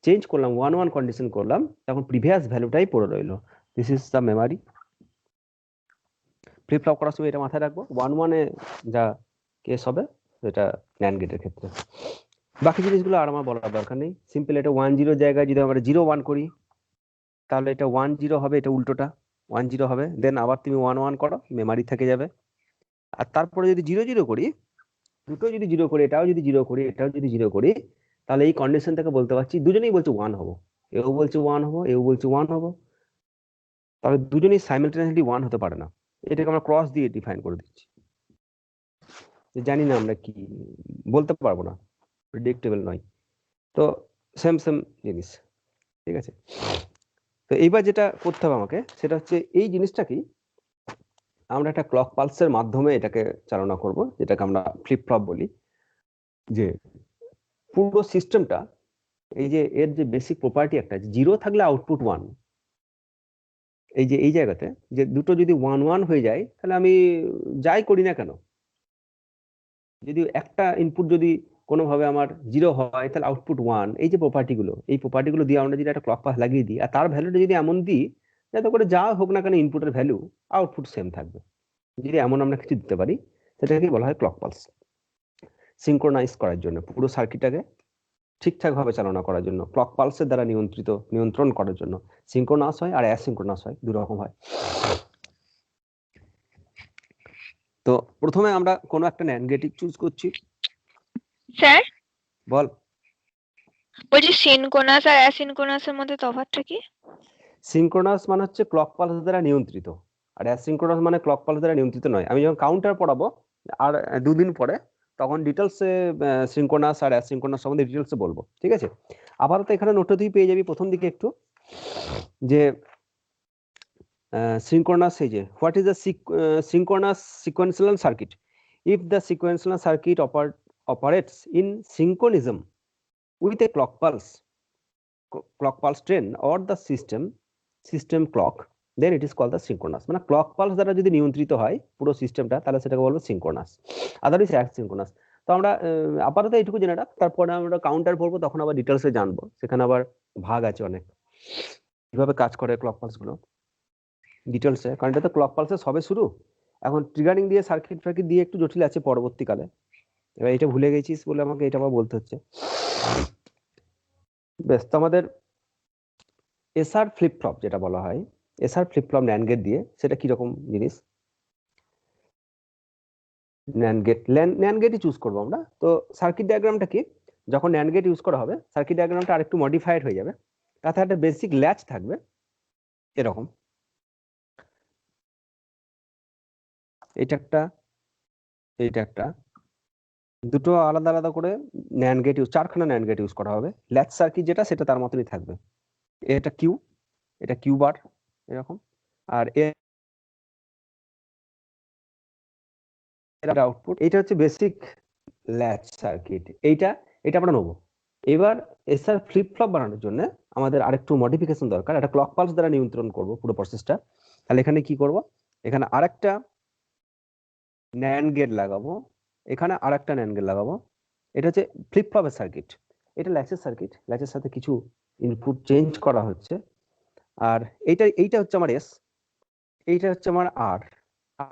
চেঞ্জ করলাম 1 1 কন্ডিশন করলাম, তখন প্রিভিয়াস ভ্যালুটাই পড়ে রইলো। This is the memory. Flip flop করার সময় এটা মাথায় রাখবো, 1 1 এ যা কেস হবে সেটা ন্যান্ড গেটের ক্ষেত্রে। বাকি জিনিসগুলো আর আমার বলার দরকার নেই। সিম্পল এটা 1 0 জায়গায় যদি আমরা 0 1 করি, তাহলে এটা 1 0 হবে, এটা উল্টোটা 1 0 হবে। দেন আবার তুমি 1 1 করো, মেমরি থেকে যাবে। আর তারপরে যদি 0 0 করি, দুটো যদি 0 করি, এটাও যদি 0 করি, এটাও যদি 0 করি, তাহলে এই কন্ডিশন থেকে বলতে পারছি দুজনেই বলছে 1 হবো, এও বলছে 1 হবো, এও বলছে 1 হবো। তবে দুজনেই সাইমালটেনিয়াসলি 1 হতে পারে না। এটাকে আমরা ক্রস দিয়ে ডিফাইন করে দিচ্ছি। জানি না আমরা কি বলতে পারবো না, প্রেডিক্টেবল নয়। তো সেম জিনিস, ঠিক আছে। তো এইবার যেটা করতে হবে আমাকে, সেটা হচ্ছে এই জিনিসটাকেই আমরা একটা ক্লক পালসের মাধ্যমে এটাকে চালনা করব, যেটাকে আমরা ফ্লিপ ফ্লপ বলি। যে পুরো সিস্টেমটা, এই যে এর যে বেসিক প্রপার্টি একটা, 0 থাকলে আউটপুট 1, এই যে এই জায়গাতে যে দুটো যদি 1 1 হয়ে যায়, তাহলে আমি যাই করি না কেন, যদি একটা ইনপুট যদি কোনোভাবে আমার 0 হয়, তাহলে আউটপুট 1। এই যে এই প্রপার্টিগুলো দিয়ে আমরা যদি একটা ক্লক পালস লাগিয়ে দিই, আর তার ভ্যালুটা যদি এমন দিই যাতে করে যা হোক না কেন ইনপুটের ভ্যালু আউটপুট সেম থাকবে, যদি এমন আমরা কিছু দিতে পারি, সেটাকে বলা হয় ক্লক পালস। সিঙ্ক্রোনাইজ করার জন্য, পুরো সার্কিটটাকে ঠিকঠাক ভাবে চালনা করার জন্য, ক্লক পালসের দ্বারা নিয়ন্ত্রণ করার জন্য। সিঙ্ক্রোনাস হয় আর অ্যাসিঙ্ক্রোনাস হয়, দু রকম হয়। তো প্রথমে আমরা কোনো একটা ন্যান্ড গেট চুজ করছি। স্যার বল। বলছি সিনক্রোনাস আর অ্যাসিনক্রোনাসের মধ্যে তফাৎটা কি? সিঙ্ক্রোনাস মানে হচ্ছে ক্লক পালস দ্বারা নিয়ন্ত্রিত, আর অ্যাসিঙ্ক্রোনাস মানে ক্লক পালস দ্বারা নিয়ন্ত্রিত নয়। আমি যখন কাউন্টার পড়াবো আর 2 দিন পরে, তখন ডিটেলসে সিঙ্ক্রোনাস আর অ্যাসিঙ্ক্রোনাস সম্বন্ধে ডিটেলসে বলবো, ঠিক আছে। আপাতত এখানে নোটে তুই পেয়ে যাবি প্রথম দিকে একটু, যে synchronous, এই যে what is the synchronous sequential circuit? If the sequential circuit operates in synchronism with a clock pulse train or the system clock, then it is called the synchronous. মানে ক্লক পালস দ্বারা যদি নিয়ন্ত্রিত হয় পুরো সিস্টেমটা, তাহলে সেটাকে বলবো সিঙ্ক্রোনাস, আদারওয়াইজ অ্যাসিঙ্ক্রোনাস। তো আমরা আপাতত এইটুকু জেনে রাখ, তারপরে আমরা কাউন্টার পড়বো, তখন আবার ডিটেলসে জানবো, সেখানে আবার ভাগ আছে অনেক, কিভাবে কাজ করে ক্লক পালস গুলো ডিটেলসে। কারণ এটা তো ক্লক পালসের সবে শুরু, এখন ট্রিগারিং দিয়ে সার্কিট ফার্কিট দিয়ে একটু জটিল আছে পরবর্তীকালে। এবার এটা ভুলে গেছিস বলে আমাকে এটা আবার বলতে হচ্ছে। বেশ, তো আমাদের এসআর ফ্লিপ ফ্লপ যেটা বলা হয়, SR flip flop NAND gate দিয়ে, সেটা কিরকম জিনিস। ন্যান্ড গেটই চুজ করবো আমরা। তো সার্কিট ডায়াগ্রামটা কি, যখন ন্যান্ড গেট ইউজ করা হবে, সার্কিট ডায়াগ্রামটা আরেকটু মডিফাইড হয়ে যাবে। তাতে একটা বেসিক ল্যাচ থাকবে এরকম, এইটা একটা, দুটো আলাদা আলাদা করে ন্যান্ড গেট চারখানা ন্যান্ড গেট ইউজ করা হবে। ল্যাচ সার্কিট যেটা, সেটা তার মতনই থাকবে। এটা কিউ, এটা কিউ বার এরকম, আর এর আউটপুট। এটা হচ্ছে বেসিক ল্যাচ সার্কিট। এটা আমরা নেবো, এবার এসআর ফ্লিপ ফ্লপ বানানোর জন্য আমাদের আরেকটু মডিফিকেশন দরকার, একটা ক্লক পালস দ্বারা নিয়ন্ত্রণ করব পুরো প্রসেসটা। তাহলে এখানে কি করব, এখানে আরেকটা ন্যান্ড গেট লাগাবো, এখানে আরেকটা ন্যান্ড গেট লাগাবো। এটা হচ্ছে ফ্লিপ ফ্লপের সার্কিট, এটা ল্যাচের সার্কিট, ল্যাচের সাথে কিছু ইনপুট চেঞ্জ করা হচ্ছে। আর এইটা হচ্ছে আমার এস, এইটা হচ্ছে আমার আর,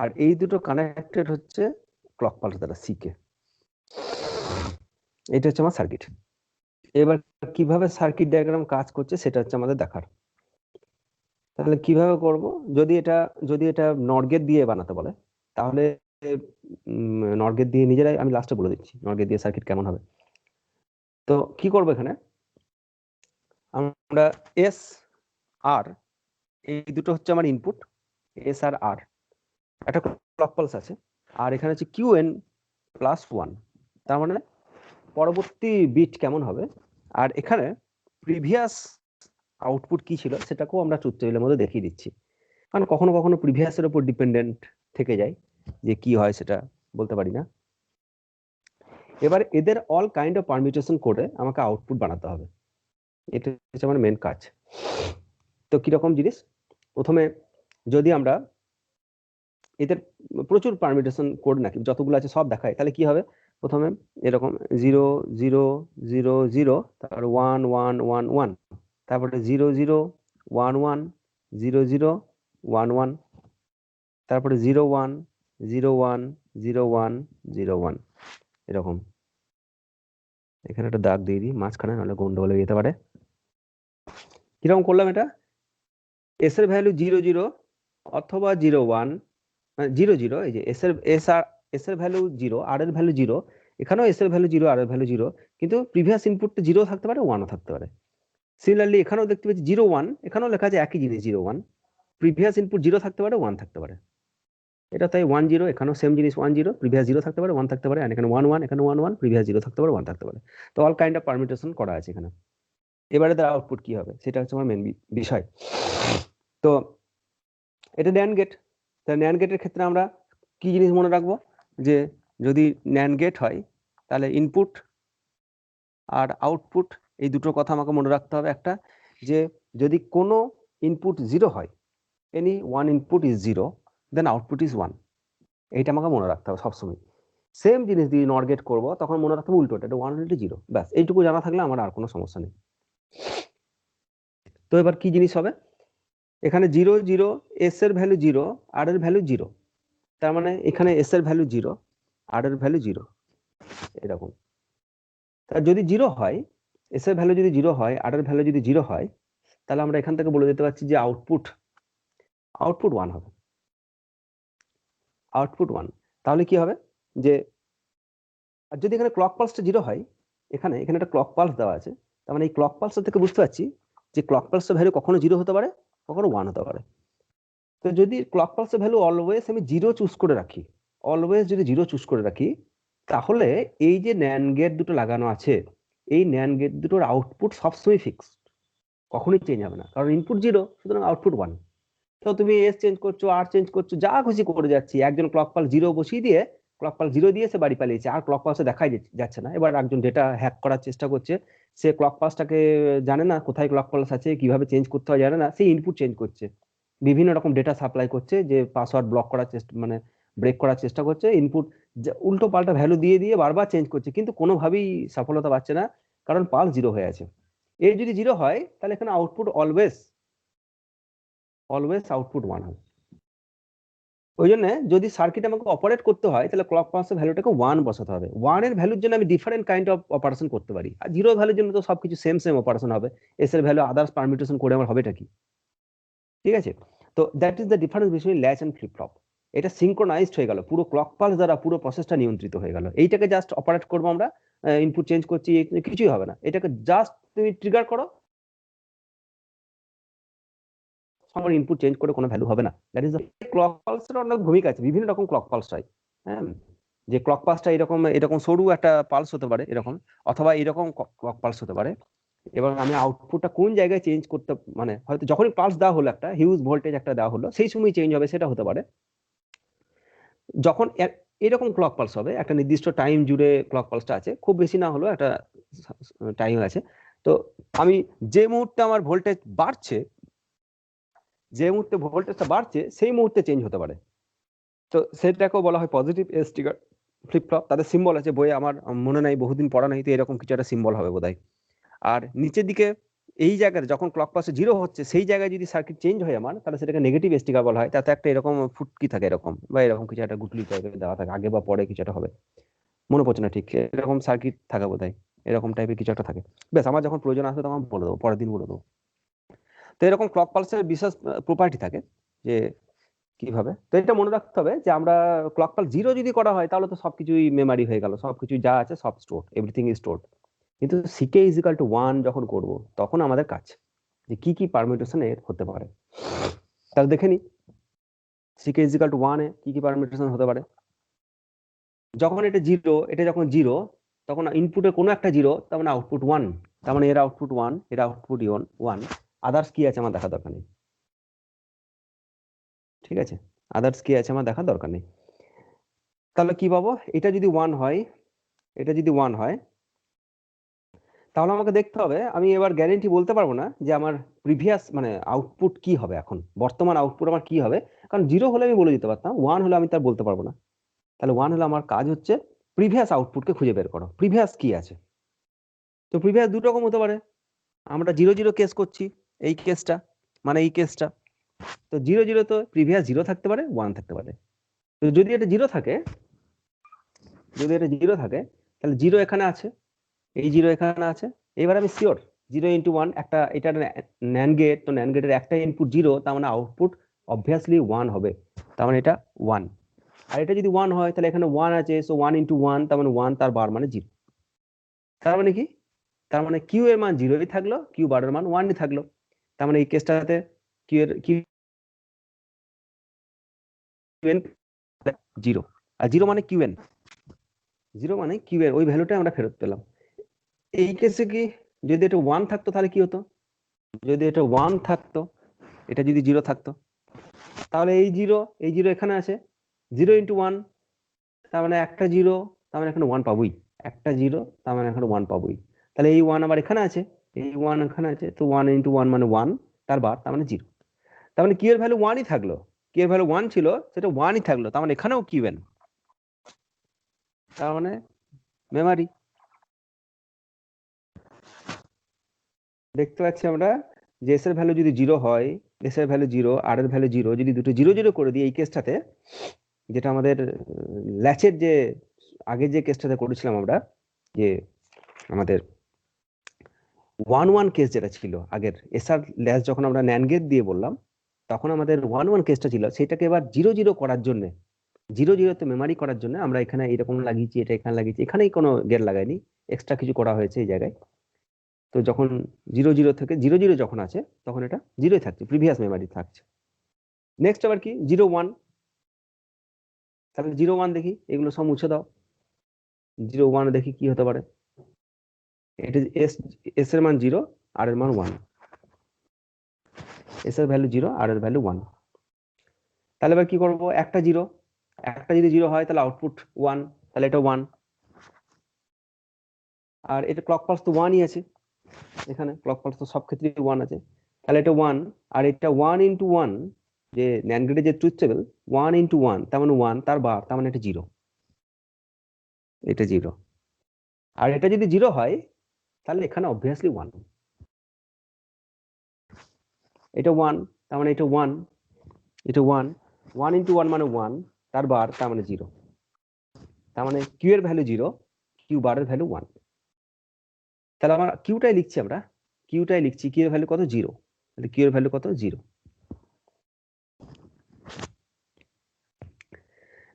আর এই দুটো কানেক্টেড হচ্ছে ক্লক পালস দ্বারা সি কে। এটা হচ্ছে আমার সার্কিট। এবার কিভাবে সার্কিট ডায়াগ্রাম কাজ করছে সেটা হচ্ছে আমাদের দেখার। তাহলে কিভাবে করব, যদি এটা নট গেট দিয়ে বানাতে বলে তাহলে নট গেট দিয়ে নিজেরাই, আমি লাস্টে বলে দিচ্ছি নট গেট দিয়ে সার্কিট কেমন হবে। তো কি করব, এখানে আমরা এস আর, এই দুটো হচ্ছে আমার ইনপুট, এস আর আর, একটা ক্লক পালস আছে, আর এখানে হচ্ছে কিউ এন প্লাস 1, তার মানে পরবর্তী বিট কেমন হবে। আর এখানে প্রিভিয়াস আউটপুট কি ছিল সেটাকেও আমরা ট্রুথ টেবিলের মধ্যে দেখিয়ে দিচ্ছি, কারণ কখনো কখনো প্রিভিয়াসের উপর ডিপেন্ডেন্ট থেকে যায়, যে কি হয় সেটা বলতে পারি না। এবার এদের অল কাইন্ড অফ পারমিউটেশন করে আমাকে আউটপুট বানাতে হবে, এটা হচ্ছে আমার মেন কাজ। তো কিরকম জিনিস, প্রথমে যদি আমরা এদের প্রচুর পারমিউটেশন কোড নাকি যতগুলো আছে সব দেখায়, তাহলে কি হবে, প্রথমে এরকম 0 0 0 0, তারপরে 1 1 1 1, তারপরে 0 0 1 1 0 0 1 1, তারপরে 0 1 0 1 0 1 0 1, এরকম। এখানে একটা দাগ দিয়ে দিই মাঝখানে, নাহলে গন্ডগোল হয়ে যেতে পারে। কিরকম করলাম, এটা এস এর ভ্যালু 0 0 অথবা 0 1 0 0, এই যে এস এর ভ্যালু 0, আর এর ভ্যালু 0, এখানেও এস এর ভ্যালু 0, আর এর ভ্যালু 0, কিন্তু প্রিভিয়াস ইনপুটটা 0 থাকতে পারে, 1ও থাকতে পারে। সিমিলারলি এখানেও দেখতে পাচ্ছি 0 1, এখানেও লেখা আছে একই জিনিস 0 1, প্রিভিয়াস ইনপুট 0 থাকতে পারে, 1 থাকতে পারে। এটা তাই 1 0, এখানেও সেম জিনিস 1 0, প্রিভিয়াস 0 থাকতে পারে, 1 থাকতে পারে, আর এখানে 1 1, এখানে 1 1, প্রিভিয়াস 0 থাকতে পারে, 1 থাকতে পারে। তো অল কাইন্ড অফ পারমিউটেশন করা আছে এখানে। এবারে তার আউটপুট কি হবে সেটা হচ্ছে আমার মেন বিষয়। তো এটা ন্যান্ড গেট, তাহলে ন্যান্ড গেটের ক্ষেত্রে আমরা কি জিনিস মনে রাখবো, যে যদি ন্যান্ড গেট হয় তাহলে ইনপুট আর আউটপুট এই দুটো কথা আমাকে মনে রাখতে হবে। একটা, যে যদি কোনো ইনপুট 0 হয়, any one input is 0, then output is 1, এইটা আমাকে মনে রাখতে হবে সবসময়। সেম জিনিস দিয়ে নট গেট করবো তখন মনে রাখতে হবে উল্টোটা, এটা 1 হলে 0, ব্যাস এইটুকু জানা থাকলে আমার আর কোনো সমস্যা নেই। তো এবার কি জিনিস হবে, এখানে 0 0, এস এর ভ্যালু 0, আর এর ভ্যালু 0, তার মানে এখানে এস এর ভ্যালু 0, আর এর ভ্যালু 0, এরকম। তা যদি 0 হয়, এস এর ভ্যালু যদি 0 হয়, আর এর ভ্যালু যদি 0 হয়, তাহলে আমরা এখান থেকে বলে দিতে পারছি যে আউটপুট 1 হবে, আউটপুট 1। তাহলে কি হবে, যে আর যদি এখানে ক্লক পালসটা 0 হয়, এখানে একটা ক্লক পালস দেওয়া আছে, তার মানে এই ক্লক পালসটা থেকে বুঝতে পারছি যে ক্লক পালসের ভ্যালু কখনো 0 হতে পারে, কখনো 1 হতে পারে। তো যদি ক্লক পালসের ভ্যালু অলওয়েজ আমি 0 চুজ করে রাখি, অলওয়েজ যদি 0 চুজ করে রাখি, তাহলে এই যে ন্যান্ড গেট দুটো লাগানো আছে, এই ন্যান্ড গেট দুটোর আউটপুট সবসময় ফিক্সড, কখনোই চেঞ্জ হবে না, কারণ ইনপুট 0, সুতরাং আউটপুট 1। তো তুমি এস চেঞ্জ করছো, আর চেঞ্জ করছো, যা খুশি করে যাচ্ছি, একজন ক্লক পালস 0 বসিয়ে দিয়ে, ক্লক পালস 0 দিয়ে সে বাড়ি পালিয়েছে, আর ক্লক পালসে দেখাই যাচ্ছে না। এবার একজন ডেটা হ্যাক করার চেষ্টা করছে, সে ক্লক পালসটাকে জানে না, কোথায় ক্লক পালস আছে, কিভাবে চেঞ্জ করতে হয় জানে না, সে ইনপুট চেঞ্জ করছে, বিভিন্ন রকম ডেটা সাপ্লাই করছে, যে পাসওয়ার্ড ব্লক করার চেষ্টা, মানে ব্রেক করার চেষ্টা করছে, ইনপুট উল্টো পাল্টা ভ্যালু দিয়ে দিয়ে বারবার চেঞ্জ করছে, কিন্তু কোনোভাবেই সফলতা পাচ্ছে না, কারণ পালস 0 হয়ে আছে। এই যদি 0 হয়, তাহলে এখানে আউটপুট অলওয়েজ আউটপুট 1 হবে। ওই জন্য যদি সার্কিট আমাকে অপারেট করতে হয়, তাহলে ক্লক পালসের ভ্যালুটাকে 1 বসাতে হবে। 1 এর ভ্যালুর জন্য আমি ডিফারেন্ট কাইন্ড অফ অপারেশন করতে পারি, আর 0 ভ্যালুর জন্য তো সবকিছু সেম অপারেশন হবে, এস এর ভ্যালু আদার্স পারমিউটেশন করে আমার হবেটা কি, ঠিক আছে। তো that is the difference between latch and flip flop. এটা সিনক্রোনাইজড হয়ে গেল, পুরো ক্লক পালস দ্বারা পুরো প্রসেসটা নিয়ন্ত্রিত হয়ে গেল। এইটাকে জাস্ট অপারেট করবো আমরা, ইনপুট চেঞ্জ করছি, কিছুই হবে না, এটাকে জাস্ট তুমি ট্রিগার করো, আমার ইনপুট চেঞ্জ করে কোনো ভ্যালু হবে না। দ্যাট ইজ দ্য ক্লক পালসের অনেক ভূমিকা আছে, বিভিন্ন রকম ক্লক পালস হয়। হ্যাঁ, যে ক্লক পালসটা এরকম সরু একটা পালস হতে পারে এরকম, অথবা এরকম ক্লক পালস হতে পারে। এবার আমি আউটপুটটা কোন জায়গায় চেঞ্জ করতে, মানে হয়তো যখনই পালস দেওয়া হলো, একটা হিউজ ভোল্টেজ একটা দেওয়া হলো, সেই সময় চেঞ্জ হবে, সেটা হতে পারে। যখন এরকম ক্লক পালস হবে, একটা নির্দিষ্ট টাইম জুড়ে ক্লক পালসটা আছে, খুব বেশি না হলো একটা টাইম আছে। তো আমি যে মুহূর্তে আমার ভোল্টেজ বাড়ছে, যে মুহূর্তে ভোল্টেজটা বাড়ছে সেই মুহূর্তে চেঞ্জ হতে পারে। তো সেটাকেও বলা হয় positive edge trigger flip flop. তাদের সিম্বল আছে বইয়ে, আমার মনে নাই, বহুদিন পড়া নাই, তো এরকম কিছু একটা সিম্বল হবে বোধহয়। আর নিচের দিকে এই জায়গায় যখন ক্লক পাসে 0 হচ্ছে সেই জায়গায় যদি সার্কিট চেঞ্জ হয় আমার, তাহলে সেটাকে নেগেটিভ এজ ট্রিগার বলা হয়। তাতে একটা এরকম ফুটকি থাকে এরকম, বা এরকম কিছু একটা গুটলি টাইপের দেওয়া থাকে, আগে বা পরে কিছু একটা হবে, মনে পড়ছে না ঠিক, এরকম সার্কিট থাকা বোধহয়, এরকম টাইপের কিছু একটা থাকে। বেশ, আমার যখন প্রয়োজন আসবে তখন বলে দেবো, পরের দিন বলে দেবো। তো এরকম ক্লক পালসের বিশেষ প্রপার্টি থাকে যে কিভাবে, তো এটা মনে রাখতে হবে যে আমরা ক্লক পালস 0 যদি করা হয় তাহলে তো সবকিছুই মেমারি হয়ে গেল, সবকিছু যা আছে সব স্টোর, এভরিথিং ইজ স্টোর। কিন্তু সিকে ইজ ইকাল টু 1 যখন করব, তখন আমাদের কাজ যে কি কি পারমিটেশন এর হতে পারে। তাহলে দেখে নি সিকে ইজ ইকাল টু 1 এ কি কি পারমিটেশন হতে পারে। যখন এটা 0, এটা যখন 0, তখন ইনপুটে কোনো একটা 0, তার মানে আউটপুট 1, তার মানে এর আউটপুট 1, এর আউটপুট 1, আদার্স কি আছে আমার দেখা দরকার নেই। ঠিক আছে, আদার্স কি আছে আমার দেখার দরকার নেই। তাহলে কি পাবো, এটা যদি 1 হয়, এটা যদি 1 হয়, তাহলে আমাকে দেখতে হবে, আমি এবার গ্যারেন্টি বলতে পারবো না যে আমার প্রিভিয়াস মানে আউটপুট কি হবে, এখন বর্তমান আউটপুট আমার কি হবে, কারণ 0 হলে আমি বলে দিতে পারতাম, 1 হলে আমি তার বলতে পারবো না। তাহলে 1 হলে আমার কাজ হচ্ছে প্রিভিয়াস আউটপুটকে খুঁজে বের করো, প্রিভিয়াস কি আছে। তো প্রিভিয়াস দুটো রকম হতে পারে, আমরা 0 0 কেস করছি, এই কেসটা মানে এই কেসটা। তো 0 0 তো প্রিভিয়াস 0 থাকতে পারে, 1 থাকতে পারে। তো যদি এটা 0 থাকে, যদি এটা 0 থাকে, তাহলে 0 এখানে আছে, এই 0 এখানে আছে। এবার আমি শিওর 0 × 1, একটা এটা ন্যান্ড গেট, তো ন্যান্ড গেটের একটা ইনপুট 0, তার মানে আউটপুট অবভিয়াসলি 1 হবে, তার মানে এটা 1। আর এটা যদি 1 হয় তাহলে এখানে 1 আছে, সো 1 × 1, তার মানে 1, তার বার মানে 0। তার মানে কি, তার মানে কিউ এর মান 0ই থাকলো, কিউ বারের মান 1ই থাকলো। তার মানে এই কেসটাতে কিউ এর কিউএন 0, আর 0 মানে কিউএন, 0 মানে কিউএন, ওই ভ্যালুটা আমরা ফেরত পেলাম। এই কেসে কি, যদি এটা 1 থাকতো তাহলে কি হতো, যদি এটা 1 থাকতো, এটা যদি 0 থাকতো, তাহলে এই 0, এই 0 এখানে আছে, 0 × 1, তার মানে একটা 0, তার মানে এখানে 1 পাবোই, একটা 0, তার মানে এখানে 1 পাবোই। তাহলে এই 1 আবার এখানে আছে, এই 1 এখানে আছে, তো 1 × 1 মানে 1, তার বার তার মানে 0। তার মানে কিউ এর ভ্যালু 1ই থাকলো, কিউ এর ভ্যালু 1 ছিল, সেটা 1ই থাকলো, তার মানে এখানেও কিউএন, তার মানে মেমারি। দেখতে পাচ্ছি আমরা যে এস এর ভ্যালু যদি 0 হয়, এস এর ভ্যালু 0, আর এর ভ্যালু 0, যদি দুটো 0 0 করে দিই এই কেসটাতে, যেটা আমাদের ল্যাচের যে আগে যে কেসটাতে করেছিলাম আমরা, যে আমাদের 1 1 কেস যেটা ছিল আগের এসআর ল্যাচ, যখন আমরা ন্যান্ড গেট দিয়ে বললাম, তখন আমাদের 1 1 কেসটা ছিল, সেটাকে এবার 0 0 করার জন্য, 0 0 তে মেমারি করার জন্য আমরা এখানে এরকম লাগিয়েছি, এটা এখানে লাগিয়েছি, এখানেই কোনো গেট লাগাইনি, এক্সট্রা কিছু করা হয়েছে এই জায়গায়। তো যখন 0 0 থেকে 0 0 যখন আছে, তখন এটা 0ই থাকছে, প্রিভিয়াস মেমারি থাকছে। নেক্সট আবার কি 0 1, তাহলে 0 1 দেখি, এগুলো সব মুছে দাও। 0 1 দেখি কি হতে পারে, এটা এস, এস এর মান 0, আর এর মান 1, এস এর ভ্যালু 0, আর এর ভ্যালু 1। তাহলে এবার কি করব, একটা 0, একটা যদি 0 হয় তাহলে আউটপুট 1, তাহলে এটা 1, আর এটা ক্লক পালস তো 1ই আছে, এখানে ক্লক পালস তো সব ক্ষেত্রেই 1 আছে, তাহলে এটা 1, আর এটা 1 × 1, যে ন্যান্ড গেটের যে ট্রুথ টেবিল, 1 × 1, তার মানে 1, তার বার, তার মানে এটা 0, এটা 0। আর এটা যদি 0 হয় তাহলে এখানে অবভিয়াসলি 1, এটা 1, তার মানে এটা 1, এটা 1, 1 × 1 মানে 1, তার বার, তার মানে 0, তার মানে কিউ এর ভ্যালু 0, কিউ বারের ভ্যালু 1। তাহলে আমরা কিউটাই লিখছি, আমরা কিউটাই লিখছি, কিউ এর ভ্যালু কত, 0, তাহলে কিউ এর ভ্যালু কত, 0।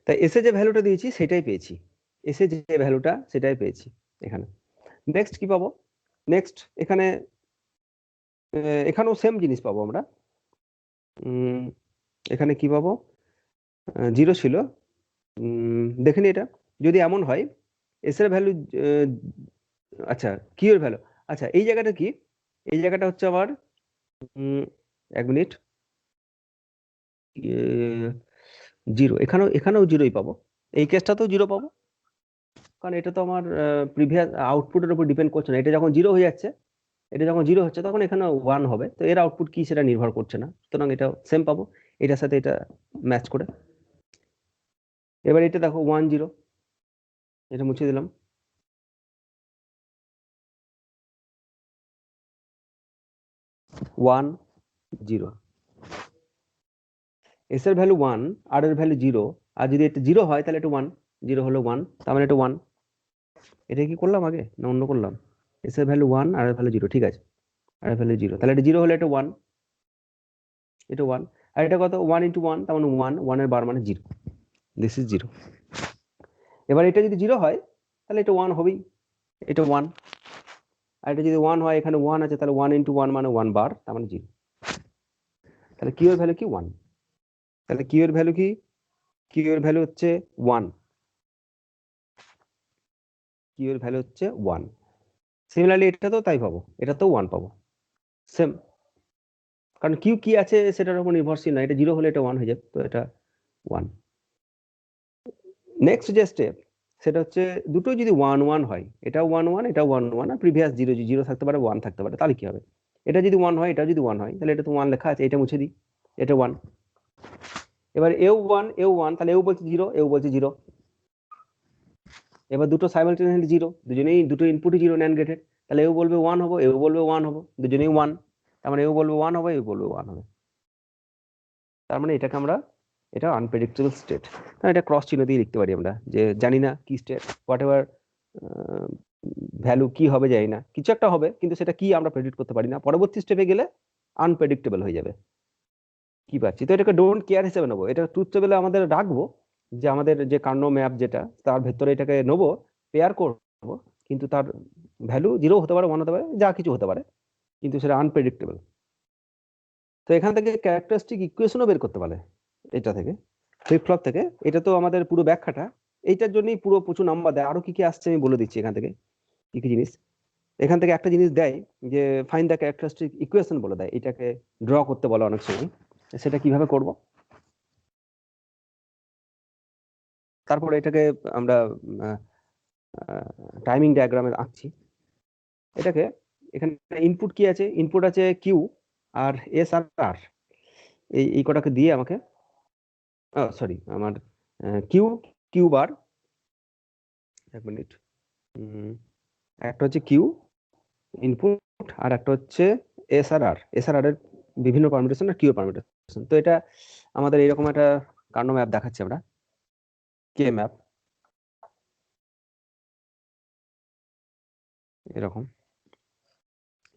তাই এসে যে ভ্যালুটা দিয়েছি সেটাই পেয়েছি, এসে যে ভ্যালুটা সেটাই পেয়েছি এখানে। নেক্সট কি পাবো, নেক্সট এখানে এখানেও সেম জিনিস পাবো আমরা। এখানে কি পাবো, 0 ছিল, দেখেনি এটা যদি এমন হয়, এস এর ভ্যালু, আচ্ছা কিউ এর ভ্যালু, আচ্ছা এই জায়গাটা কি, এই জায়গাটা হচ্ছে আবার 1 মিনিট, 0, এখানেও 0ই পাবো, এই কেসটাতেও 0 পাবো, কারণ এটা তো আমার প্রিভিয়াস আউটপুটের উপর ডিপেন্ড করছে না। এটা যখন জিরো হয়ে যাচ্ছে, এটা যখন জিরো হচ্ছে তখন এখানে 1 হবে, তো এর আউটপুট কি সেটা নির্ভর করছে না, সুতরাং এটা সেম পাবো এটার সাথে এটা ম্যাচ করে। এবার এটা দেখো 1 0, এটা মুছে দিলাম। 1 0, এস এর ভ্যালু 1, আর এর ভ্যালু 0, আর যদি এটা 0 হয় তাহলে এটা 1, 0 হলো 1, তার মানে এটা 1। এটা কি করলাম আগে না অন্য করলাম? এস এর ভ্যালু 1, আর এর ভ্যালু 0, ঠিক আছে, আর এর ভ্যালু 0, তাহলে এটা 0 হলে এটা 1, এটা 1, আর এটা কত 1 × 1, তার মানে 1, 1 এর বার মানে 0, দিস ইজ 0। এবার এটা যদি 0 হয় তাহলে এটা 1 হবেই, এটা 1, আর এটা যদি 1 হয়, এখানে 1 আছে, তাহলে 1 × 1 মানে 1 বার, তার মানে 0। তাহলে কিউ এর ভ্যালু কি 1, তাহলে কিউ এর ভ্যালু কি, কিউ এর ভ্যালু হচ্ছে 1, কিউ এর ভ্যালু হচ্ছে 1। সিমিলারলি এটা তো তাই পাবো, এটা তো 1 পাবো, সেম, কারণ কিউ কি আছে সেটার উপর নির্ভরশীল না, এটা 0 হলে এটা 1 হয়ে যাবে, তো এটা 1। নেক্সট যে স্টেপ সেটা হচ্ছে দুটো যদি 1 1 হয়, এটাও 1 1, এটাও 1 1, আর প্রিভিয়াস 0 0 থাকতে পারে, 1 থাকতে পারে, তাহলে কি হবে? এটা যদি 1 হয়, এটা যদি 1 হয়, তাহলে এটা তো 1 লেখা আছে, এটা মুছে দিই, এটা 1। এবার এও 1 এও 1, তাহলে এও বলছে 0, এও বলছে 0। এবার দুটো সাইমালটেনিয়াসলি 0, দুজনেই দুটো ইনপুটই 0 NAND গেটের, তাহলে এও বলবে 1 হবো, এও বলবে 1 হবো, দুজনেই 1, তার মানে এও বলবে 1 হবে, এও বলবে 1 হবে। তার মানে এটাকে আমরা, এটা আনপ্রেডিক্টেবল স্টেট, কারণ এটা ক্রস চিহ্ন দিয়ে লিখতে পারি আমরা, যে জানি না কি স্টেট, হোয়াট এভার ভ্যালু কি হবে জানি না, কিছু একটা হবে, কিন্তু সেটা কি আমরা প্রেডিক্ট করতে পারি না, পরবর্তী স্টেপে গেলে আনপ্রেডিক্টেবল হয়ে যাবে। কি পাচ্ছি, তো এটাকে ডোন্ট কেয়ার হিসেবে নেবো, এটা ট্রুথ টেবিলে আমাদের রাখবো, যে আমাদের যে কার্নো ম্যাপ যেটা, তার ভেতরে এটাকে নেবো, পেয়ার করবো, কিন্তু তার ভ্যালু 0 হতে পারে, 1 হতে পারে, যা কিছু হতে পারে, কিন্তু সেটা আনপ্রেডিক্টেবল। তো এখান থেকে ক্যারেক্টারিস্টিক ইকুয়েশনও বের করতে পারে, এটা থেকে, ফ্লিপ ফ্লপ থেকে। এটা তো আমাদের পুরো ব্যাখ্যাটা, এইটার জন্যই পুরো প্রচুর নাম্বার দেয়, আরো কি কি আসছে আমি বলে দিচ্ছি এখান থেকে কি কি জিনিস। এখান থেকে একটা জিনিস দেয় যে ফাইন্ড দ্য ক্যারেক্টারিস্টিক ইকুয়েশন বলে দেয়, এটাকে ড্র করতে বলে অনেক সময়, সেটা কিভাবে করব। তারপরে এটাকে আমরা টাইমিং ডায়াগ্রামে আঁকছি। এটাকে এখানে ইনপুট কি আছে, ইনপুট আছে কিউ আর এস আর আর, এই কটাকে দিয়ে আমাকে, সরি আমার কিউ, কিউ বার, এক মিনিট, একটা হচ্ছে কিউ ইনপুট, আর একটা হচ্ছে এস আর আর, এস আর আর এর বিভিন্ন পারমিটেশন আর কিউ পারমিটেশন। তো এটা আমাদের এরকম একটা কার্নো ম্যাপ দেখাচ্ছি আমরা, কে ম্যাপ, এরকম,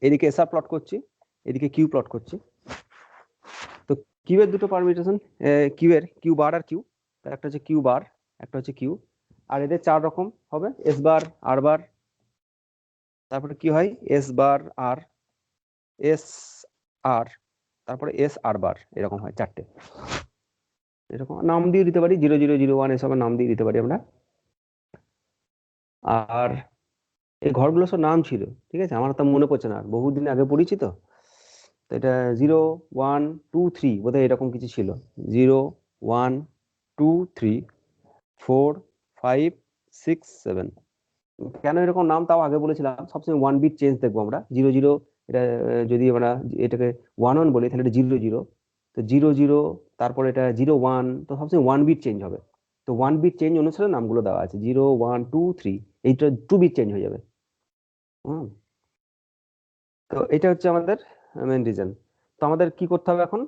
এদিকে এস আর প্লট করছি, এদিকে কিউ প্লট করছি। তো কিউ এর দুটো পারমিটেশন, কিউ এর কিউ বার আর কিউ, একটা হচ্ছে কিউ বার, একটা হচ্ছে কিউ, আর এদের 4 রকম হবে, এস বার, আর বার, তারপরে কি হয় এস বার আর, এস আর, তারপরে এস আর বার, এরকম হয় 4টে। এরকম নাম দিয়ে দিতে পারি, 0 0 0 1 এসবের নাম দিয়ে দিতে পারি আমরা। আর এই ঘরগুলো সব নাম ছিল, ঠিক আছে, আমার তো মনে পড়ছে না, আর বহুদিন আগে পড়েছি তো। তো এটা 0 1 2 3 বোধহয় এরকম কিছু ছিল, 0 1 2 3 4 5 6 7। কেন এরকম নাম তাও আগে বলেছিলাম, সবসময় 1 বিট চেঞ্জ দেখবো আমরা, 0 0, এটা যদি আমরা এটাকে 1 1 বলি তাহলে এটা 0 0, তো 0 0, তারপর এটা 0 1, তো সবসময় 1 বিট চেঞ্জ হবে। তো 1 বিট চেঞ্জ অনুসারে নামগুলো দেওয়া আছে, 0 1 2 3, এইটা 2 বিট চেঞ্জ হয়ে যাবে। হুম, তো এটা হচ্ছে আমাদের মেন রিজন। তো আমাদের কি করতে হবে এখন,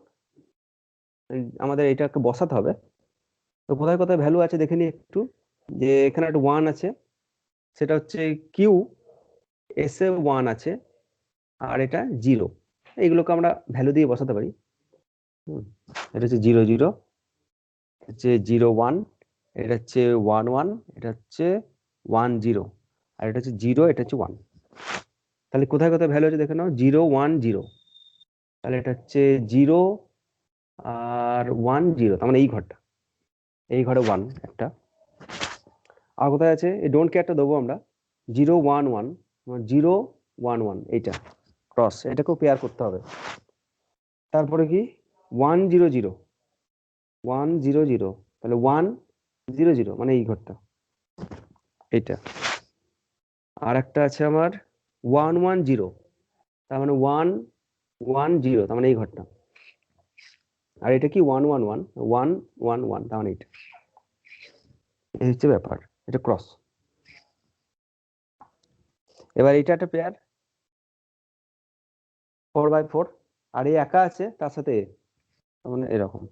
আমাদের এটাকে বসাতে হবে। তো কোথায় কোথায় ভ্যালু আছে দেখে নিই একটু, যে এখানে একটা 1 আছে, সেটা হচ্ছে কিউ, এস এ 1 আছে, আর এটা 0, এইগুলোকে আমরা ভ্যালু দিয়ে বসাতে পারি। এটা হচ্ছে 0 0, হচ্ছে 0 1, এটা হচ্ছে 1 1, এটা হচ্ছে 1 0, আর এটা হচ্ছে 0, এটা হচ্ছে 1। তাহলে কোথায় কোথায় ভ্যালু আছে দেখে নাও, 0 1 0, তাহলে এটা হচ্ছে 0 আর 1 0, তার মানে এই ঘরটা, এই ঘরে 1 একটা। আর কোথায় আছে, এই ডোন্ট কেয়ারটা দেবো আমরা, 0 1 1, 0 1 1, এইটা ক্রস, এটাকেও পেয়ার করতে হবে। তারপরে কি 1 0 0, 1 0 0, তাহলে 1 0 0, মানে এই ঘরটা, এটা। আর একটা আছে আমার 110, তার মানে 110, তার মানে এই ঘরটা। আর এটা কি 111, তার মানে এটা। এই হচ্ছে ব্যাপার, এটা ক্রস। এবার এটা একটা পেয়ার 4x4, আর এই একা আছে তার সাথে তার মানে এরকম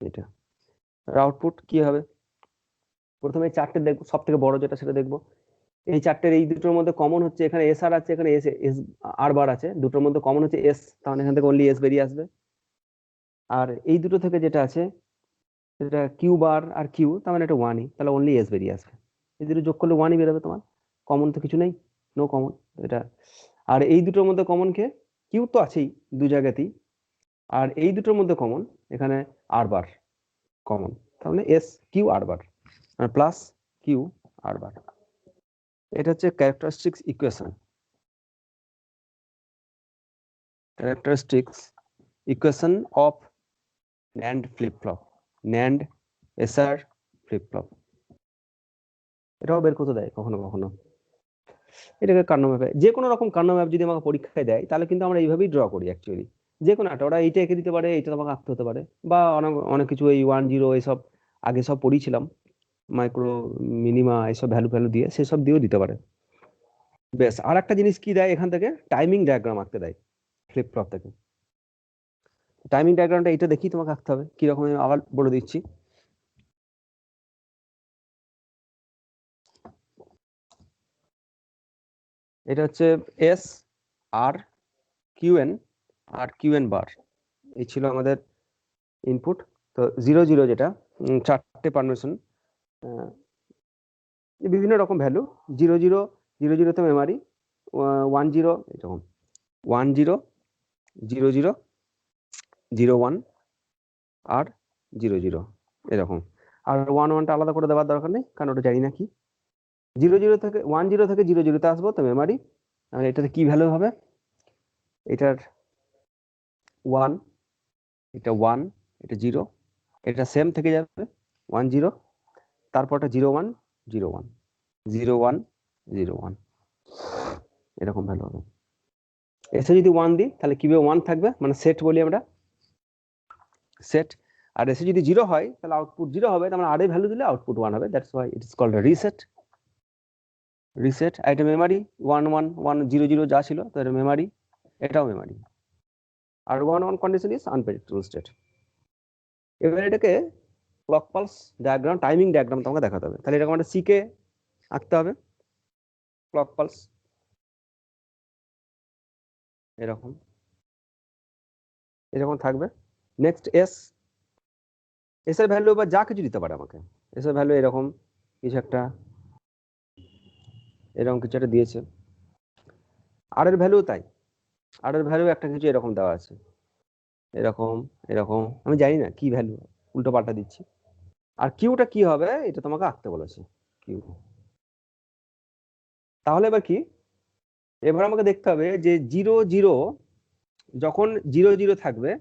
এটা। আউটপুট কি হবে? প্রথমে এই চারটে দেখবো, সব থেকে বড় যেটা সেটা দেখবো। এই চারটের এই দুটোর মধ্যে কমন হচ্ছে, এখানে এস আর আছে, এখানে এস এস আর বার আছে, দুটোর মধ্যে কমন হচ্ছে এস, তাহলে এখান থেকে অনলি এস বেরিয়ে আসবে। আর এই দুটো থেকে যেটা আছে সেটা কিউ বার আর কিউ, তার মানে এটা ওয়ানই, তাহলে অনলি এস বেরিয়ে আসবে। এই দুটো যোগ করলে ওয়ানই বেরোবে তোমার, কমন তো কিছু নেই, নো কমন এটা। আর এই দুটোর মধ্যে কমন কে? কিউ তো আছেই দু জায়গাতেই, আর এই দুটোর মধ্যে কমন এখানে আর বার কমন, তাহলে এস কিউ আর বার প্লাস কিউ আর বার। এটা হচ্ছে characteristics equation, characteristics equation of NAND flip-flop, NAND SR flip-flop। এটাও বের করতে দেয় কখনো কখনো। এটাকে কার্নো ম্যাপে, যে কোনো রকম কার্নো ম্যাপ যদি আমাকে পরীক্ষায় দেয় তাহলে কিন্তু আমরা এইভাবেই ড্র করি অ্যাকচুয়ালি। যে কোনো একটা, ওরা এইটা এঁকে দিতে পারে, এইটা তোমাকে আঁকতে হতে পারে, বা অনেক অনেক কিছু এই 10 এইসব আগে সব পড়িয়েছিলাম, মাইক্রো মিনিমা এইসব ভ্যালু ভ্যালু দিয়ে, সেসব দিয়েও দিতে পারে। বেশ, আর একটা জিনিস কি দেয় এখান থেকে, টাইমিং ডায়াগ্রাম আঁকতে দেয় ফ্লিপ-ফ্লপ থেকে। টাইমিং ডায়াগ্রামটা এটা দেখি তোমাকে আঁকতে হবে কিরকম, আমি আবার বলে দিচ্ছি। এটা হচ্ছে এস আর কিউএন আর কিউএন বার, এই ছিল আমাদের ইনপুট। তো 0 0 যেটা চারটে পারমিশন, বিভিন্ন রকম ভ্যালু। 0 0 তে মেমারি 10 এরকম 10 00 01 আর 00 এরকম। আর 11টা আলাদা করে দেওয়ার দরকার নেই, কারণ ওটা জানি না কি। 00 থেকে 10 থেকে 00 তে আসবো তো মেমারি, তাহলে এটাতে কি ভ্যালু হবে? এটার 1, এটা 1, এটা 0, এটা সেম থেকে যাবে 1 0, তারপরটা 0 1 0 1 0 1 0 1, এরকম ভ্যালু হবে। এসে যদি 1 দিই তাহলে কিভাবে 1 থাকবে, মানে সেট বলি আমরা, সেট। আর এসে যদি 0 হয় তাহলে আউটপুট 0 হবে, তার মানে আর এর ভ্যালু দিলে আউটপুট 1 হবে, that's why it is called reset. Reset. আর এটা মেমারি 1 1 1 0 0 যা ছিল তো এটা মেমারি, এটাও মেমারি। আর 1 1 কন্ডিশন ইজ আনপ্রেডিক্টেবল স্টেট। এবার এটাকে clock pulse diagram, timing diagram তোমাকে দেখাতে হবে, তাহলে এরকম একটা সিকে আঁকতে হবে, ক্লক পালস এরকম এরকম থাকবে। নেক্সট এস, এস এর ভ্যালু বা যা কিছু দিতে পারে আমাকে, এস এর ভ্যালু এরকম কিছু একটা, এরকম কিছু একটা দিয়েছে। আর এর ভ্যালু তাই, আর এর ভ্যালু একটা কিছু এরকম দেওয়া আছে, এরকম এরকম, আমি জানি না কি ভ্যালু, উল্টো পাল্টা দিচ্ছি। আর কিউটা কি হবে এটা তোমাকে আঁকতে বলেছে, কিউ। তাহলে এবার কি, এবার আমাকে দেখতে হবে যে 0 0, যখন 0 0 থাকবে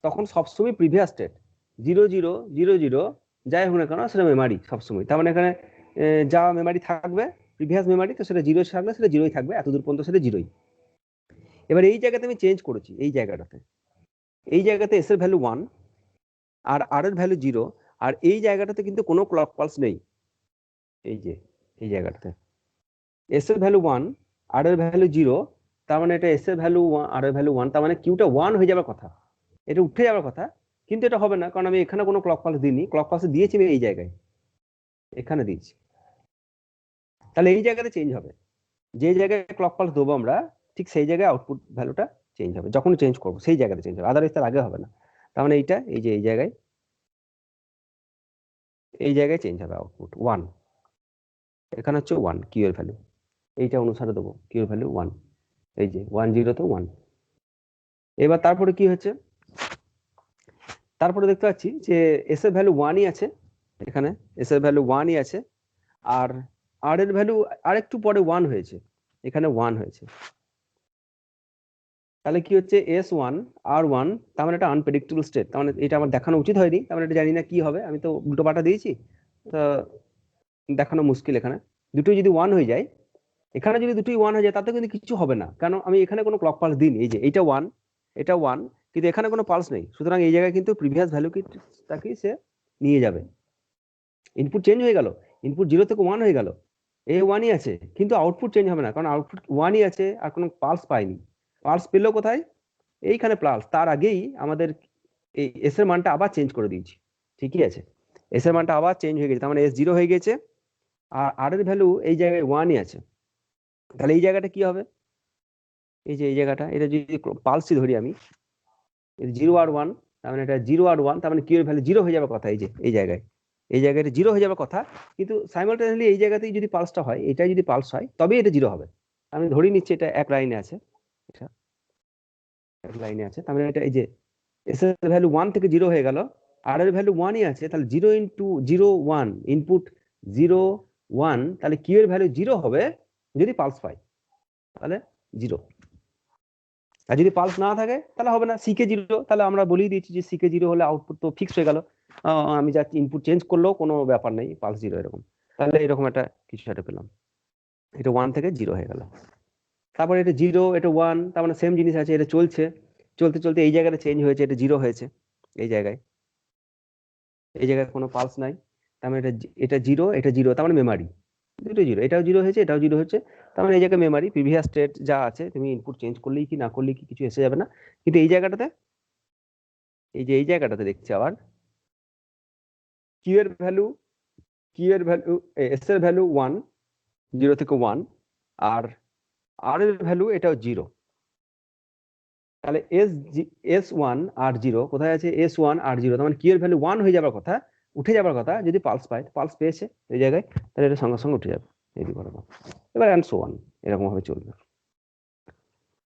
তখন সবসময় প্রিভিয়াস স্টেট 0 0 0 0 যাই হোক না কেন সেটা মেমারি সবসময়, তার মানে এখানে যা মেমারি থাকবে প্রিভিয়াস মেমারি, তো সেটা 0 থাকলে সেটা 0ই থাকবে, এতদূর পর্যন্ত সেটা 0ই। এবার এই জায়গাতে আমি চেঞ্জ করেছি, এই জায়গাতে এস এর ভ্যালু 1 আর আর এর ভ্যালু 0, আর এই জায়গাটাতে কিন্তু কোনো ক্লক পালস নেই। এই যে এই জায়গাটাতে এস এর ভ্যালু 1 আর এর ভ্যালু 0, তার মানে এটা এস এর ভ্যালু আর এর ভ্যালু 1, তার মানে কিউটা 1 হয়ে যাবার কথা, এটা উঠে যাবার কথা, কিন্তু এটা হবে না, কারণ আমি এখানে কোনো ক্লক পালস দিইনি, ক্লক পালস দিয়েছি আমি এই জায়গায়, এখানে দিয়েছি। তাহলে এই জায়গাতে চেঞ্জ হবে, যে জায়গায় ক্লক পালস দেবো আমরা ঠিক সেই জায়গায় আউটপুট ভ্যালুটা চেঞ্জ হবে, যখন চেঞ্জ করবো সেই জায়গাতে চেঞ্জ হবে, আদারওয়াইজ তার আগে হবে না। তার মানে এইটা এই যে এই জায়গায় চেঞ্জ হবে আউটপুট 1, এখানে হচ্ছে 1 কিউ এর ভ্যালু, এইটা অনুসারে দেবো কিউ এর ভ্যালু 1, এই যে 1 0 তো 1। এবার তারপরে কি হচ্ছে, তারপরে দেখতে পাচ্ছি যে এস এর ভ্যালু 1ই আছে, এখানে এস এর ভ্যালু 1ই আছে, আর আর এর ভ্যালু আরেকটু পরে 1 হয়েছে, এখানে 1 হয়েছে। তাহলে কি হচ্ছে S1 R1, তার মানে এটা আনপ্রেডিক্টেবল স্টেট, তার মানে এটা আমার দেখানো উচিত হয়নি, তার মানে এটা জানি না কি হবে, আমি তো উল্টো পাল্টা দিয়েছি, তো দেখানো মুশকিল এখানে। দুটোই যদি 1 হয়ে যায়, এখানে যদি দুটোই 1 হয়ে যায় তাতে কিন্তু কিছু হবে না, কারণ আমি এখানে কোনো ক্লক পালস দিইনি। এই যে এটা 1, এটা 1, কিন্তু এখানে কোনো পালস নেই, সুতরাং এই জায়গায় কিন্তু প্রিভিয়াস ভ্যালুটাকেই সে নিয়ে যাবে। ইনপুট চেঞ্জ হয়ে গেল, ইনপুট 0 থেকে 1 হয়ে গেল, এই 1ই আছে, কিন্তু আউটপুট চেঞ্জ হবে না, কারণ আউটপুট 1ই আছে আর কোনো পালস পাইনি। পালস পেলো কোথায়? এইখানে পালস, তার আগেই আমাদের এই এস এর মানটা আবার চেঞ্জ করে দিয়েছি। ঠিকই আছে, এস এর মানটা আবার চেঞ্জ হয়ে গেছে, তার মানে এস 0 হয়ে গেছে, আর আর এর ভ্যালু এই জায়গায় 1ই আছে। তাহলে এই জায়গাটা কি হবে? এই যে এই জায়গাটা, এটা যদি পালসই ধরি আমি, 0 আর 1, তার মানে এটা 0 আর 1, তার মানে কিউ এর ভ্যালু 0 হয়ে যাবে কথা। এই যে এই জায়গায়, এই জায়গায় 0 হয়ে যাবে কথা, কিন্তু সাইমালটেনিয়াসলি এই জায়গাতেই যদি পালসটা হয়, এটাই যদি পালস হয়, তবেই এটা 0 হবে। আমি ধরে নিচ্ছি এটা এক লাইনে আছে, এটা এক লাইনে আছে, তার মানে এটা এই যে এস এর ভ্যালু 1 থেকে 0 হয়ে গেল, আর এর ভ্যালু 1ই আছে, তাহলে 0 ইন্টু 0 1, ইনপুট 0 1, তাহলে কিউ এর ভ্যালু 0 হবে যদি পালস পাই, তাহলে 0। আর যদি পালস না থাকে তাহলে হবে না, সিকে 0, তাহলে আমরা বলেই দিয়েছি যে সিকে 0 হলে আউটপুট তো ফিক্স হয়ে গেল, আমি যা ইনপুট চেঞ্জ করলেও কোনো ব্যাপার নেই, পালস 0 এরকম। তাহলে এরকম একটা কিছু একটা পেলাম, এটা 1 থেকে 0 হয়ে গেল। তারপরে এটা 0, এটা 1, তার মানে সেম জিনিস আছে, এটা চলছে, চলতে চলতে এই জায়গাটা চেঞ্জ হয়েছে, এটা 0 হয়েছে, এই জায়গায়, এই জায়গায় কোনো পালস নাই, তার মানে এটা 0, এটা 0, তার মানে মেমারি দুটো 0, এটাও 0 হয়েছে, এটাও 0 হচ্ছে, তার মানে এই জায়গায় মেমারি প্রিভিয়াস স্টেট যা আছে, তুমি ইনপুট চেঞ্জ করলেই কি না করলেই কি কিছু এসে যাবে না। কিন্তু এই জায়গাটাতে, এই যে এই জায়গাটাতে দেখছি আবার কিউ এর ভ্যালু, এস এর ভ্যালু 1, 0 থেকে 1, আর আর এর ভ্যালু এটাও 0। তাহলে S1 আর 0 কোথায় আছে? S1 আর 0, তার মানে কিউ এর ভ্যালু 1 হয়ে যাবার কথা, উঠে যাবার কথা যদি পালস পায়, পালস পেয়েছে এই জায়গায়, তাহলে এটা সঙ্গে সঙ্গে উঠে যাবে এই বরাবর। এবার অ্যান্ড সো অন, এরকম ভাবে চলবে।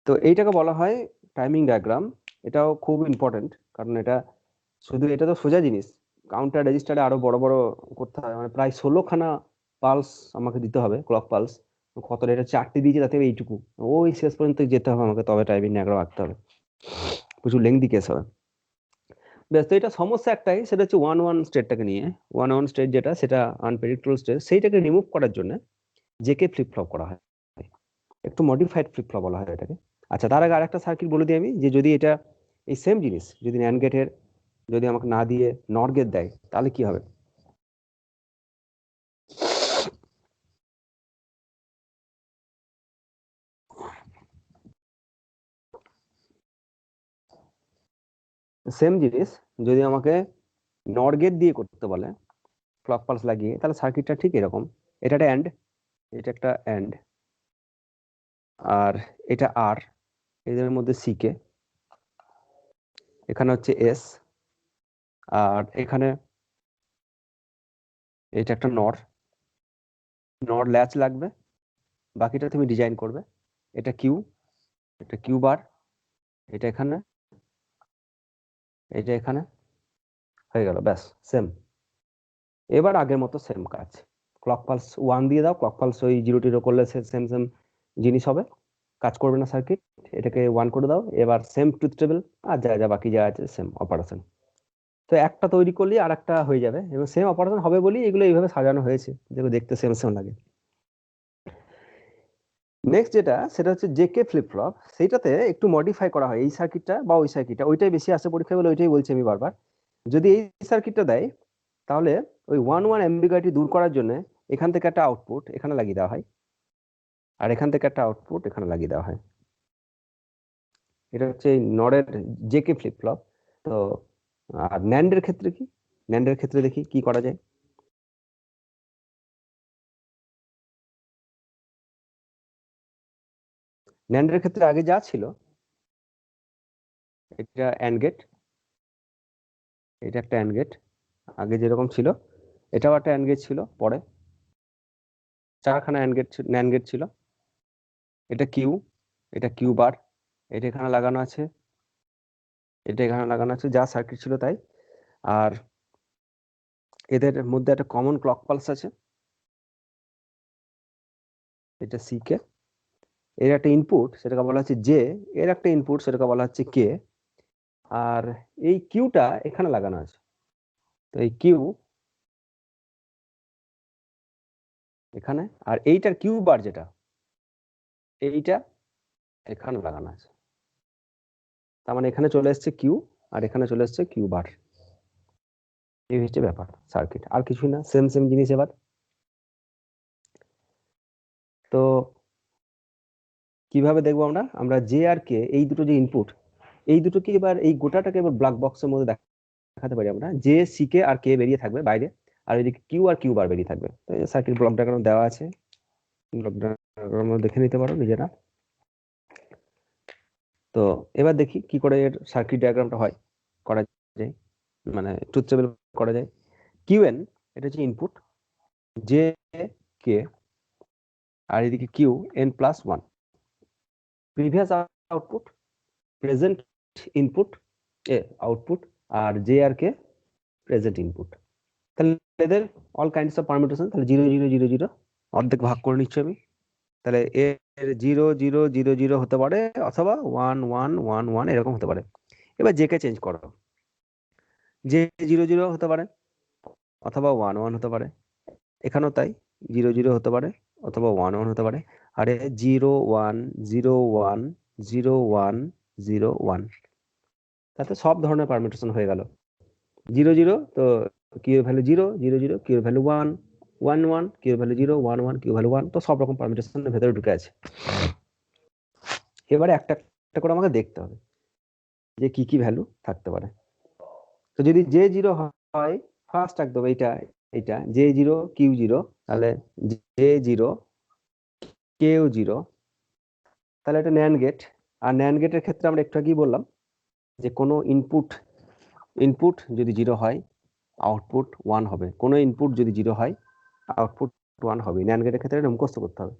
তো এইটাকে বলা হয় টাইমিং ডায়াগ্রাম। এটাও খুব ইম্পর্টেন্ট, কারণ এটা শুধু, এটা তো সোজা জিনিস, কাউন্টার রেজিস্টারে আরো বড় বড় করতে হয়, মানে প্রায় 16খানা পালস আমাকে দিতে হবে, ক্লক পালস। কতটা, এটা 4টে দিয়েছে, তাতে এইটুকু, ওই শেষ পর্যন্ত যেতে হবে আমাকে, তবে টাইমিং ডায়াগ্রাম আঁকতে হবে, প্রচুর লেংদি কেস হবে। ব্যাস, তো এটা সমস্যা একটাই, সেটা হচ্ছে 1-1 স্টেটটাকে নিয়ে। 1-1 স্টেট যেটা, সেটা আনপ্রেডিক্টেবল স্টেট, সেইটাকে রিমুভ করার জন্য জেকে ফ্লিপ ফ্লপ করা হয়, একটু মডিফাইড ফ্লিপ ফ্লপ বলা হয় এটাকে। আচ্ছা, তার আগে আরেকটা সার্কিট বলে দিই আমি, যে যদি এটা এই সেম জিনিস যদি ন্যান্ড গেটের, যদি আমাকে না দিয়ে নট গেট দেয়, তাহলে কি হবে? সেম জিনিস যদি আমাকে নট গেট দিয়ে করতে বলে, ক্লক পালস লাগিয়ে, তাহলে সার্কিটটা ঠিক এরকম। এটা একটা অ্যান্ড, এটা একটা অ্যান্ড, আর এটা আর, এদের মধ্যে সিকে, এখানে হচ্ছে এস, আর এখানে এটা একটা নর, নর ল্যাচ লাগবে, বাকিটা তুমি ডিজাইন করবে। এটা কিউ, এটা কিউ বার, এটা এখানে, এটা এখানে, হয়ে গেল, ব্যাস সেম। এবার আগের মতো সেম কাজ, ক্লক পালস 1 দিয়ে দাও, ক্লক পালস ওই 0-0 করলে সেম সেম জিনিস হবে, কাজ করবে না সার্কিট, এটাকে 1 করে দাও, এবার সেম ট্রুথ টেবিল, আর যা যা বাকি যা আছে সেম অপারেশন। তো একটা তৈরি করলেই আর একটা হয়ে যাবে, এবং সেম অপারেশন হবে বলেই এগুলো এইভাবে সাজানো হয়েছে, যেগুলো দেখতে সেম সেম লাগে। নেক্সট যেটা, সেটা হচ্ছে জেকে ফ্লিপ ফ্লপ, সেইটাতে একটু মডিফাই করা হয় এই সার্কিটটা বা ওই সার্কিটটা, ওইটাই বেশি আসে পরীক্ষায় বলে ওইটাই বলছি আমি বারবার। যদি এই সার্কিটটা দেয়, তাহলে ওই 1-1 অ্যাম্বিগুইটি দূর করার জন্য এখান থেকে একটা আউটপুট এখানে লাগিয়ে দেওয়া হয়, আর এখান থেকে একটা আউটপুট এখানে লাগিয়ে দেওয়া হয়। এটা হচ্ছে নরের জেকে ফ্লিপ ফ্লপ। তো আর ন্যান্ডের ক্ষেত্রে কি? ন্যান্ডের ক্ষেত্রে দেখি কি করা যায়। ন্যান্ডের ক্ষেত্রে আগে যা ছিল, এটা অ্যান্ড গেট, এটা একটা অ্যান্ড গেট, আগে যেরকম ছিল, এটাও একটা অ্যান্ড গেট ছিল, পরে 4খানা ন্যান্ড গেট ছিল। এটা কিউ, এটা কিউ বার, এটা এখানে লাগানো আছে, এটা এখানে লাগানো আছে, যা সার্কিট ছিল তাই। আর এদের মধ্যে একটা কমন ক্লক পালস আছে, এটা সি কে, এর একটা ইনপুট সেটাকে বলা হচ্ছে জে, এর একটা ইনপুট সেটাকে বলা হচ্ছে কে, আর এই কিউটা এখানে লাগানো আছে। তো এই কিউ, এখানে, আর এইটার কিউ বার যেটা এইটা এখানে লাগানো আছে, তার মানে এখানে চলে এসছে কিউ আর এখানে চলে এসছে কিউ বার। এই হচ্ছে ব্যাপার সার্কিট, আর কিছুই না, সেম সেম জিনিস। এবার তো কিভাবে দেখবো আমরা, আমরা জে আর কে এই দুটো যে ইনপুট, এই দুটোকে এবার এই গোটাটাকে এবার ব্ল্যাক বক্সের মধ্যে দেখাতে পারি আমরা, জে সি কে আর কে বেরিয়ে থাকবে বাইরে, আর এদিকে কিউ আর কিউ বার বেরিয়ে থাকবে। তো সার্কিট ব্লক ডায়াগ্রাম দেওয়া আছে, ব্লক ডায়াগ্রাম দেখে নিতে পারো নিজেরা। তো এবার দেখি কি করে এর সার্কিট ডায়াগ্রামটা হয়, করা যায়, মানে ট্রুথ টেবিল করা যায়। কিউ এন এটা হচ্ছে ইনপুট, জে কে আর এদিকে Q N plus one, previous output, present input a output, আর জে আর কে প্রেজেন্ট ইনপুট। তাহলে এদের অল কাইন্ডস অফ পারমিউটেশন, তাহলে 0 0 0 0 অর্ধেক ভাগ করে নিচ্ছি আমি। তাহলে এর 0 0 0 0 হতে পারে, অথবা 1 1 1 1 এরকম হতে পারে। এবার জে কে চেঞ্জ করো, যে 0 0 হতে পারে অথবা 1 1 হতে পারে, এখানেও তাই 0 0 হতে পারে অথবা 1 1 হতে পারে। আরে 0 1 0 1 0 1 0 1, তাতে সব ধরনের পারমিউটেশন হয়ে গেল। 0 0 তো Q value 0 0 0, Q value 1 1 1, Q value 0 1 1, Q value 1, তো সব রকম পারমিউটেশনের ভেতরে ঢুকে আছে। এবারে একটা একটা করে আমাকে দেখতে হবে যে কি কি ভ্যালু থাকতে পারে। তো যদি জে 0 হয়, ফার্স্ট একদম এইটা এইটা জে 0 কিউ 0, তাহলে জে 0 কেউ 0, তাহলে এটা ন্যান্ড গেট। আর ন্যান্ড গেটের ক্ষেত্রে আমরা একটু আগেই বললাম যে কোনো ইনপুট যদি 0 হয় আউটপুট 1 হবে, কোনো ইনপুট যদি 0 হয় আউটপুট 1 হবে। ন্যান্ড গেটের ক্ষেত্রে এটা মুখস্থ করতে হবে।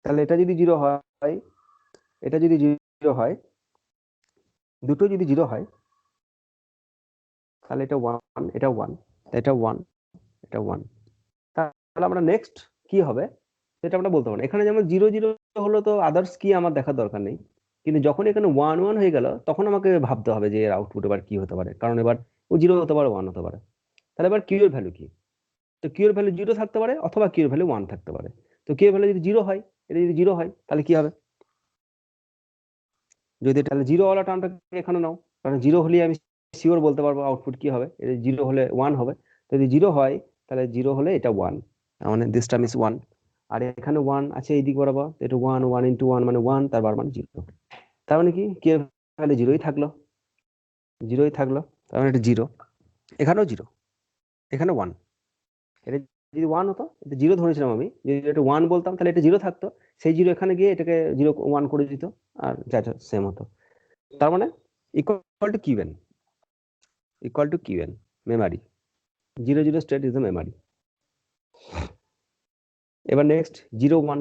তাহলে এটা যদি 0 হয়, এটা যদি 0 হয়, দুটো যদি 0 হয়, তাহলে এটা 1 এটা 1 এটা 1 এটা 1। তাহলে আমরা নেক্সট কি হবে সেটা আমরা বলতে পারবো না। এখানে যেমন 0 0 হলো, তো আদার্স কি আমার দেখার দরকার নেই, কিন্তু যখন এখানে 1 1 হয়ে গেল তখন আমাকে ভাবতে হবে যে এর আউটপুট এবার কি হতে পারে, কারণ এবার ও 0 হতে পারে 1 হতে পারে। তাহলে এবার কিউ এর ভ্যালু কি, তো কিউ এর ভ্যালু 0 থাকতে পারে অথবা কিউ এর ভ্যালু 1 থাকতে পারে। তো কিউ এর ভ্যালু যদি 0 হয়, এটা যদি 0 হয় তাহলে কি হবে, যদি তাহলে 0 ওয়ালা টার্মটাকে এখানে নাও, কারণ 0 হলে আমি শিওর বলতে পারবো আউটপুট কি হবে। এটা 0 হলে 1 হবে, যদি 0 হয় তাহলে 0 হলে এটা 1, মানে দিস টার্ম ইজ 1। আর এখানে 1 আছে এই দিক বরাবর, এটা 1 1 ইনটু 1 মানে 1, তার বার মানে 0। তার মানে কি কিউ এর ভ্যালু 0ই থাকলো, 0ই থাকলো, তার মানে এটা 0, এখানেও 0, এখানে 1। এটা যদি 1 হতো, এটা 0 ধরেছিলাম আমি, যদি এটা 1 বলতাম তাহলে এটা 0 থাকতো, সেই 0 এখানে গিয়ে এটাকে 0 1 করে দিত, আর যা সেম হতো। তার মানে equal to QN, equal to qn memory, 0 0 state is the memory। এবার নেক্সট 0 1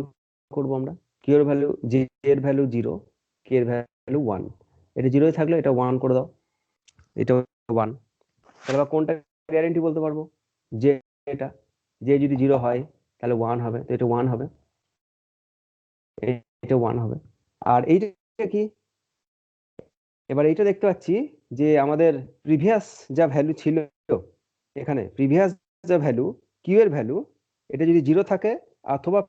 করব আমরা, q এর ভ্যালু, j এর ভ্যালু 0, k এর ভ্যালু 1, এটা 0 ই থাকলে এটা 1 করে দাও, এটা 1। তাহলে আবার কোনটা গ্যারান্টি বলতে পারবো, যে এটা যে যদি 0 হয় তাহলে 1 হবে, তো এটা 1 হবে, এটা 1 হবে। আর এইটা কি, এবার এইটা দেখতে পাচ্ছি যে আমাদের প্রিভিয়াস যা ভ্যালু ছিল, এখানে প্রিভিয়াস যা ভ্যালু কিউ এর ভ্যালু, এটা যদি 0 থাকে অথবা